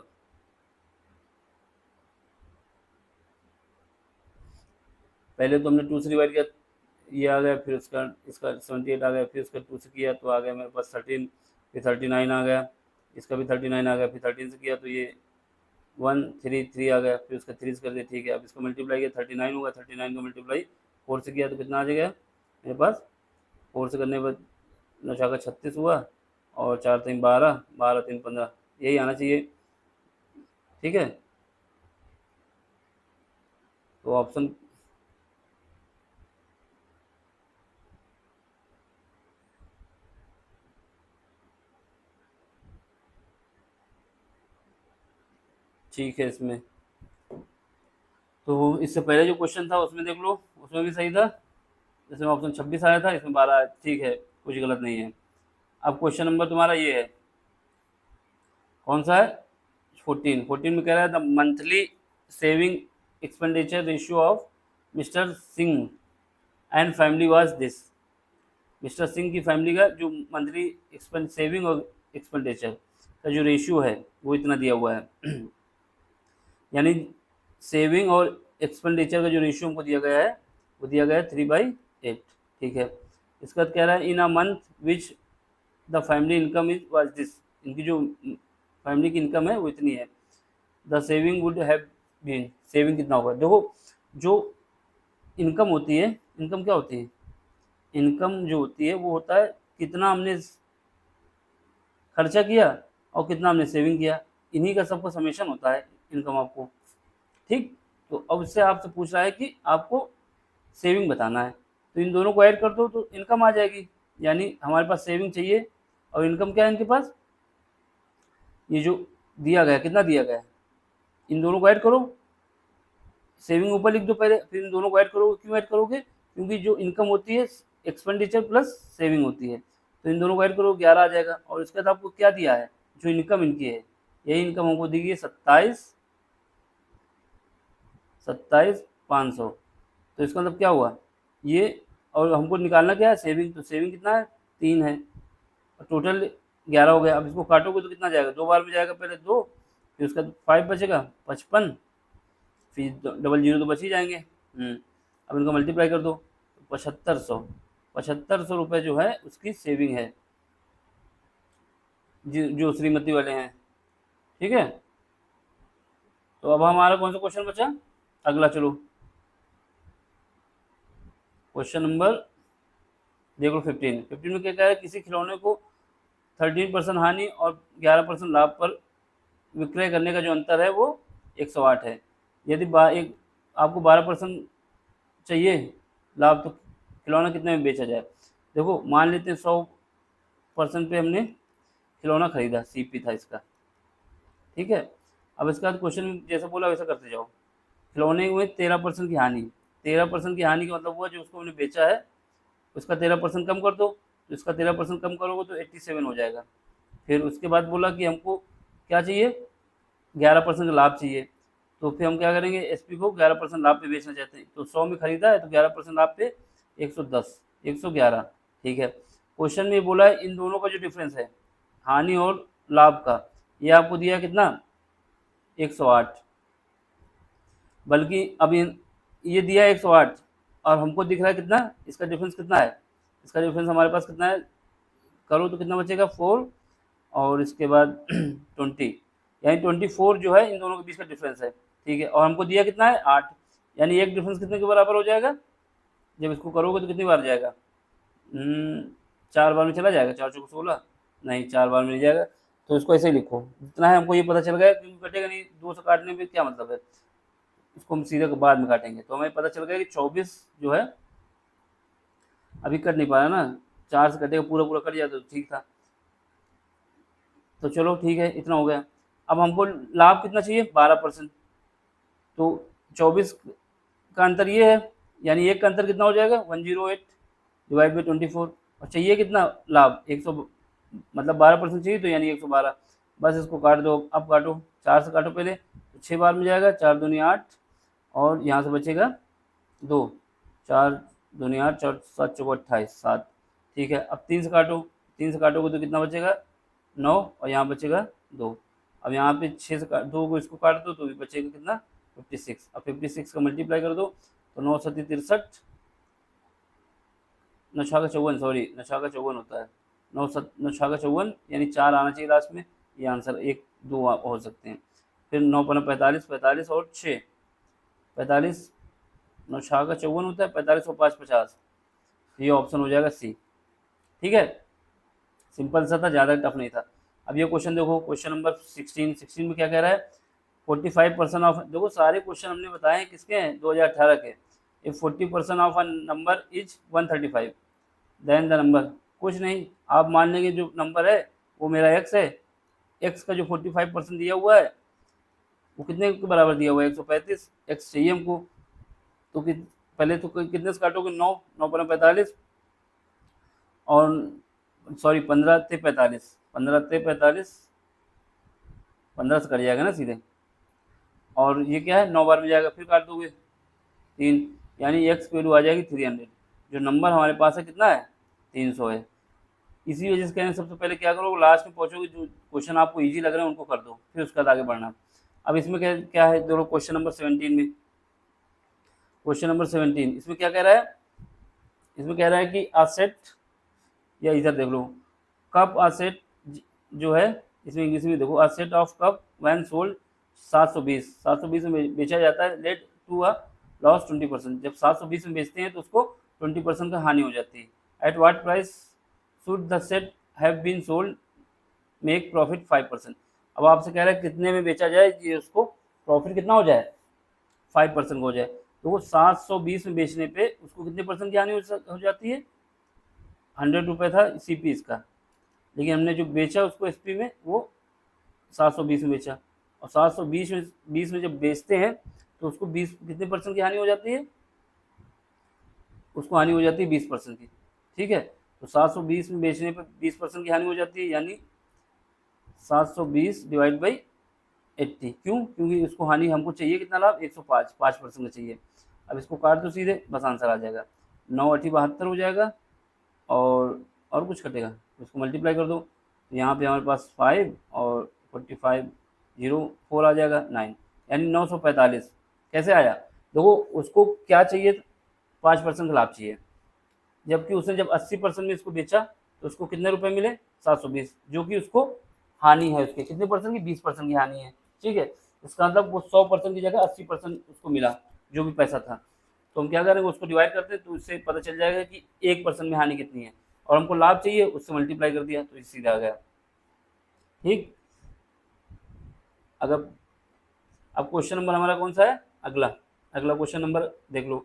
पहले तो हमने 2 से डिवाइड किया, ये आ गया, फिर उसका इसका 78 आ गया, फिर उसका 2 से किया तो आ गया मेरे पास 13, फिर 39 आ गया, इसका भी 39 आ गया, फिर 13 से किया तो ये 1 3 3 आ गया, फिर उसका 3 से कर दिया, ठीक है। अब इसको मल्टीप्लाई किया 39 होगा, 39 का मल्टीप्लाई 4 से किया तो कितना आ जाएगा मेरे पास, 4 से करने के बाद 9 का 36 हुआ, और 4 3 12, 12 3 15, यही आना चाहिए, ठीक है। तो ऑप्शन ठीक है इसमें। तो इससे पहले जो क्वेश्चन था उसमें देख लो, उसमें भी सही था, इसमें ऑप्शन 26 आया था, इसमें 12 आया, ठीक है, कुछ गलत नहीं है। अब क्वेश्चन नंबर तुम्हारा ये है, कौन सा है 14 में कह रहा है the monthly saving expenditure ratio of mister Singh and family was this. Mister Singh की फैमिली का जो मंथली सेविंग और एक्सपेंडिचर का जो रेशियो है वो इतना दिया हुआ है यानी सेविंग और एक्सपेंडिचर का जो रेशियो हमको दिया गया है वो दिया गया है 3/8, ठीक है। इसका कह रहा है in a month which the family income is was this, इनकी जो फैमिली की इनकम है वो इतनी है। The saving would have been, saving कितना होगा, देखो जो इनकम होती है, इनकम क्या होती है, इनकम जो होती है वो होता है कितना हमने खर्चा किया और कितना हमने सेविंग किया, इन्हीं का सबका समेशन होता है इनकम आपको, ठीक। तो अब इससे आपसे पूछ रहा है कि आपको सेविंग बताना है, तो इन दोनों को ऐड कर दो तो इनकम आ जाएगी, यानी हमारे पास सेविंग चाहिए और इनकम क्या है इनके पास, ये जो दिया गया कितना दिया गया है, इन दोनों को ऐड करो, सेविंग ऊपर लिख दो पहले, फिर इन दोनों को ऐड करो, क्यों ऐड करोगे, क्योंकि जो इनकम होती है एक्सपेंडिचर प्लस सेविंग होती है, तो इन दोनों को ऐड करो 11 आ जाएगा, और इसके बाद आपको क्या दिया है, जो इनकम इनकी है, यही इनकम हमको दी गई है 27,500, तो इसका मतलब क्या हुआ ये, और हमको निकालना क्या है सेविंग, तो सेविंग कितना है 3 है, टोटल 11 हो गया। अब इसको काटोगे तो कितना जाएगा, 2 बार में जाएगा, पहले 2, फिर उसका 5 बचेगा 55, फिर डबल जीरो तो बच ही जाएंगे। अब इनको मल्टीप्लाई कर दो, 7500 रुपये जो है उसकी सेविंग है, जो श्रीमती वाले हैं, ठीक है। तो अब हमारा कौन सा क्वेश्चन बचा अगला, चलो क्वेश्चन नंबर देखो 15 में क्या कह रहा है, किसी खिलौने को 13% हानि और 11% लाभ पर विक्रय करने का जो अंतर है वो 108 है। यदि एक आपको 12% चाहिए लाभ, तो खिलौना कितने में बेचा जाए, देखो मान लेते हैं 100% पे हमने खिलौना खरीदा, सीपी था इसका, ठीक है। अब इसका क्वेश्चन जैसा बोला वैसा करते जाओ, खिलौने में 13% की हानि, 13% की हानि का मतलब हुआ जो उसको हमने बेचा है उसका 13% कम कर दो, तो इसका 13% कम करोगे तो 87 हो जाएगा। फिर उसके बाद बोला कि हमको क्या चाहिए, 11% का लाभ चाहिए, तो फिर हम क्या करेंगे, एसपी को 11% लाभ पे बेचना चाहते हैं, तो 100 में खरीदा है तो 11% लाभ पे 110, 111, ठीक है। क्वेश्चन में बोला है इन दोनों का जो डिफरेंस है हानि और लाभ का, ये आपको दिया कितना 108, बल्कि अब ये दिया है 108 और हमको दिख रहा है कितना, इसका डिफरेंस कितना है, इसका डिफरेंस हमारे पास कितना है, करो तो कितना बचेगा 4 और इसके बाद 20, यानी 24 जो है इन दोनों के बीच का डिफरेंस है। ठीक है, और हमको दिया कितना है 8, यानी एक डिफरेंस कितने के बराबर हो जाएगा, जब इसको करोगे तो कितनी बार जाएगा, 4 बार में चला जाएगा, 4 चौक 16, नहीं 4 बार में नहीं जाएगा। तो इसको ऐसे ही लिखो, जितना है हमको ये पता चल गया, क्योंकि कटेगा नहीं, 2 से काटने में क्या मतलब है, इसको हम सीधे बाद में काटेंगे। तो हमें पता चल गया कि 24 जो है अभी कट नहीं पा रहा ना, 4 से कटेगा, पूरा पूरा कट जाता तो ठीक था। तो चलो ठीक है, इतना हो गया। अब हमको लाभ कितना चाहिए, 12%। तो 24 का अंतर ये है, यानी एक का अंतर कितना हो जाएगा 108 डिवाइड बाई 24, और चाहिए कितना लाभ 100, मतलब 12% चाहिए, तो यानी 112। बस इसको काट दो, अब काटो, 4 से काटो पहले, तो 6 बार में जाएगा, 4 दूनी 8 और यहाँ से बचेगा 2, 4 दूनी 8, 4 7 चौको 28, 7। ठीक है, अब 3 से काटो, 3 से काटोगे तो कितना बचेगा 9 और यहाँ बचेगा 2। अब यहाँ पे 6 से 2 को इसको काट दो तो भी बचेगा कितना 56। अब 56 का मल्टीप्लाई कर दो तो 9 7 63, 9 6 का 54, सॉरी 9 6 का 54 होता है, 9 6 का 54, यानी 4 आना चाहिए लास्ट में, ये आंसर 1 2 हो सकते हैं। फिर 9 5 45, 45 और 6 45, 9 6 का 54 होता है, 45 और 5 50, ये ऑप्शन हो जाएगा सी। ठीक है, सिंपल सा था, ज़्यादा टफ नहीं था। अब ये क्वेश्चन देखो, क्वेश्चन नंबर 16 में क्या कह रहा है, 45% ऑफ, देखो सारे क्वेश्चन हमने बताए हैं किसके हैं 2018 के। If 40% of a number is 135 then the number, कुछ नहीं, आप मान लेंगे जो नंबर है वो मेरा एक्स है, एक्स का जो 45% दिया हुआ है वो कितने के बराबर दिया हुआ है 135, एक्स चाहिए हमको। तो पहले तो कितने से काटोगे 9 9 पर 45 और सॉरी 15 थे 45, 15 थे 45, 15 से कट जाएगा ना सीधे, और ये क्या है 9 बार में जाएगा, फिर काट दोगे 3, यानी एक्स की वैल्यू आ जाएगी 300। जो नंबर हमारे पास है कितना है 300 है। इसी वजह से कहने सबसे पहले क्या करो, लास्ट में पहुंचोगे जो क्वेश्चन आपको इजी लग रहे हैं उनको कर दो, फिर उसके बाद आगे बढ़ना। अब इसमें क्या क्या है, देखो क्वेश्चन नंबर 17 में, क्वेश्चन नंबर 17 इसमें क्या कह रहा है, इसमें कह रहा है कि असेट, या इधर देख लो, कप असेट जो है, इसमें इंग्लिश में देखो, a set of cup when sold 720 में बेचा जाता है, लेट टू अ लॉस 20%। जब 720 में बेचते हैं तो उसको 20% का हानि हो जाती है। At what price should the set have been sold make profit 5%। अब आपसे कह रहा है कितने में बेचा जाए कि उसको प्रॉफिट कितना हो जाए 5% हो जाए। तो वो 720 में बेचने पे उसको कितने परसेंट की हानि हो जाती है, 100 रुपये था CP इसका, लेकिन हमने जो बेचा उसको SP में वो 720 में बेचा, और 720 में जब बेचते हैं तो उसको 20 कितने परसेंट की हानि हो जाती है, उसको हानि हो जाती है 20% की। ठीक है, तो 720 में बेचने पर 20% की हानि हो जाती है, यानी 720 डिवाइड बाई 80। क्यों, क्योंकि उसको हानि हमको चाहिए कितना लाभ 105, 5% का चाहिए। अब इसको काट दो सीधे, बस आंसर आ जाएगा, 9 8 72 हो जाएगा, और कुछ कटेगा, इसको मल्टीप्लाई कर दो, यहाँ पे हमारे पास 5 और 45 04 आ जाएगा 9, यानी 945। कैसे आया, देखो उसको क्या चाहिए 5% का लाभ चाहिए, जबकि उसने जब 80% में इसको बेचा तो उसको कितने रुपए मिले 720, जो कि उसको हानि है उसके कितने परसेंट की 20% की हानि है। ठीक है, इसका मतलब वो 100% की जगह 80% उसको मिला जो भी पैसा था। तो हम क्या करेंगे, उसको डिवाइड करते हैं तो इससे पता चल जाएगा कि 1% में हानि कितनी है, और हमको लाभ चाहिए उससे मल्टीप्लाई कर दिया तो सीधा आ गया। ठीक, अगर अब क्वेश्चन नंबर हमारा कौन सा है, अगला अगला क्वेश्चन नंबर देख लो।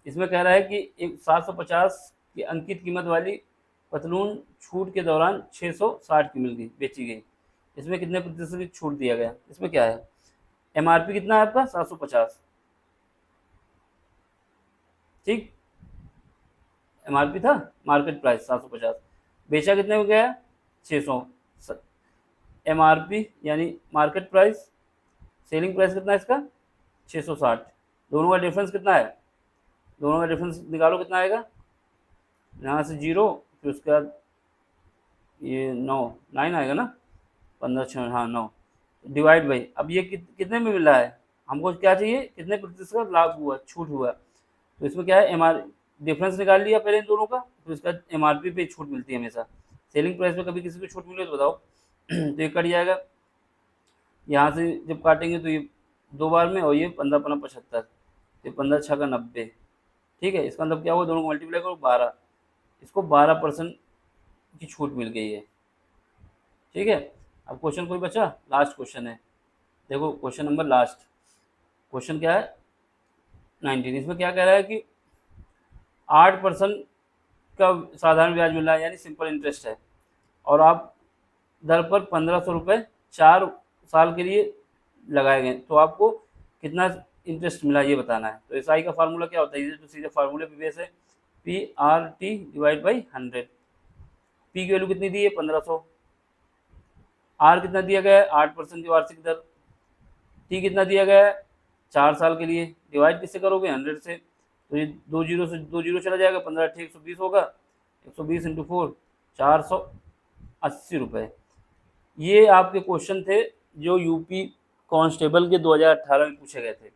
इसमें कह रहा है कि एक 750 की अंकित कीमत वाली पतलून छूट के दौरान 660 की मिल गई, बेची गई, इसमें कितने प्रतिशत की छूट दिया गया, इसमें क्या है, MRP कितना है आपका 750। ठीक, MRP था मार्केट प्राइस 750, बेचा कितने में गया 600, MRP यानी मार्केट प्राइस, सेलिंग प्राइस कितना है इसका 660, दोनों का डिफरेंस कितना है, दोनों का डिफरेंस निकालो कितना आएगा, यहाँ से 0, फिर उसके बाद ये 9 आएगा ना, 15 6 हाँ 9 डिवाइड बाई, अब ये कितने में मिल रहा है हमको क्या चाहिए, कितने प्रतिशत का लाभ हुआ, छूट हुआ। तो इसमें क्या है, एमआर डिफरेंस निकाल लिया पहले इन दोनों का, फिर उसका एमआरपी पे छूट मिलती है हमेशा। सेलिंग प्राइस पे कभी किसी को छूट मिले तो बताओ। तो ये कट जाएगा, यहाँ से जब काटेंगे तो ये 2 बार में, और ये 15 पन्ना 75, ये 15 छः का 90, ठीक है। इसका मतलब क्या हुआ, दोनों को मल्टीप्लाई करो 12, इसको 12% की छूट मिल गई है, ठीक है। अब क्वेश्चन कोई बचा, लास्ट क्वेश्चन है, देखो क्वेश्चन नंबर लास्ट, क्वेश्चन क्या है 19। इसमें क्या कह रहा है कि 8% का साधारण ब्याज मिल रहा है, यानी सिंपल इंटरेस्ट है, और आप दर पर 1500 रुपये 4 साल के लिए लगाए गए, तो आपको कितना इंटरेस्ट मिला ये बताना है। तो एस आई का फार्मूला क्या होता है, ये तो सीधे फार्मूले पे बेस है, P R T divide by 100। P की वैल्यू कितनी दी है 1500, आर कितना दिया गया है 8% की वार्षिक दर, टी कितना दिया गया है 4 साल के लिए, डिवाइड किससे करोगे 100 से, तो ये 2 जीरो से 2 जीरो चला जाएगा, 15 × 120 होगा, 120 × 4 480 रुपये। ये आपके क्वेश्चन थे जो यूपी कांस्टेबल के 2018 में पूछे गए थे।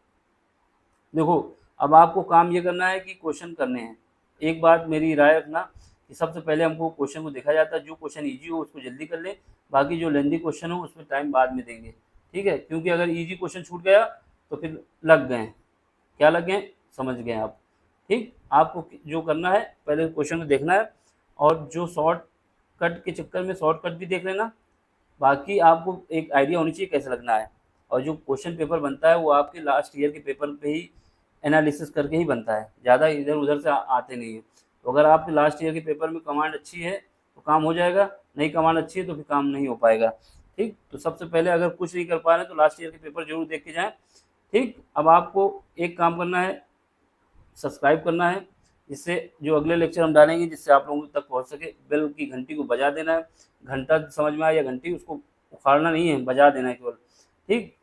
देखो अब आपको काम ये करना है कि क्वेश्चन करने हैं। एक बात मेरी राय रखना कि सबसे पहले हमको क्वेश्चन को देखा जाता है, जो क्वेश्चन इजी हो उसको जल्दी कर ले, बाकी जो लेंदी क्वेश्चन हो उसमें टाइम बाद में देंगे, ठीक है। क्योंकि अगर इजी क्वेश्चन छूट गया तो फिर लग गए, क्या लग गए समझ गए आप, ठीक। आपको जो करना है पहले क्वेश्चन को देखना है, और जो शॉर्ट कट के चक्कर में शॉर्ट कट भी देख लेना, बाकी आपको एक आइडिया होनी चाहिए कैसे लगना है। और जो क्वेश्चन पेपर बनता है वो आपके लास्ट ईयर के पेपर पे ही एनालिसिस करके ही बनता है, ज़्यादा इधर उधर से आते नहीं है। तो अगर आपके लास्ट ईयर के पेपर में कमांड अच्छी है तो काम हो जाएगा, नहीं कमांड अच्छी है तो फिर काम नहीं हो पाएगा, ठीक। तो सबसे पहले अगर कुछ नहीं कर पा रहे हैं तो लास्ट ईयर के पेपर जरूर देख के जाएँ, ठीक। अब आपको एक काम करना है, सब्सक्राइब करना है, जिससे जो अगले लेक्चर हम डालेंगे जिससे आप लोगों तक पहुंच सके, बेल की घंटी को बजा देना है। घंटा समझ में आया, घंटी उसको उखाड़ना नहीं है, बजा देना है केवल, ठीक।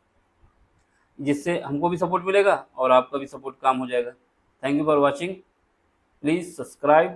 जिससे हमको भी सपोर्ट मिलेगा और आपका भी सपोर्ट काम हो जाएगा। Thank you for watching, please subscribe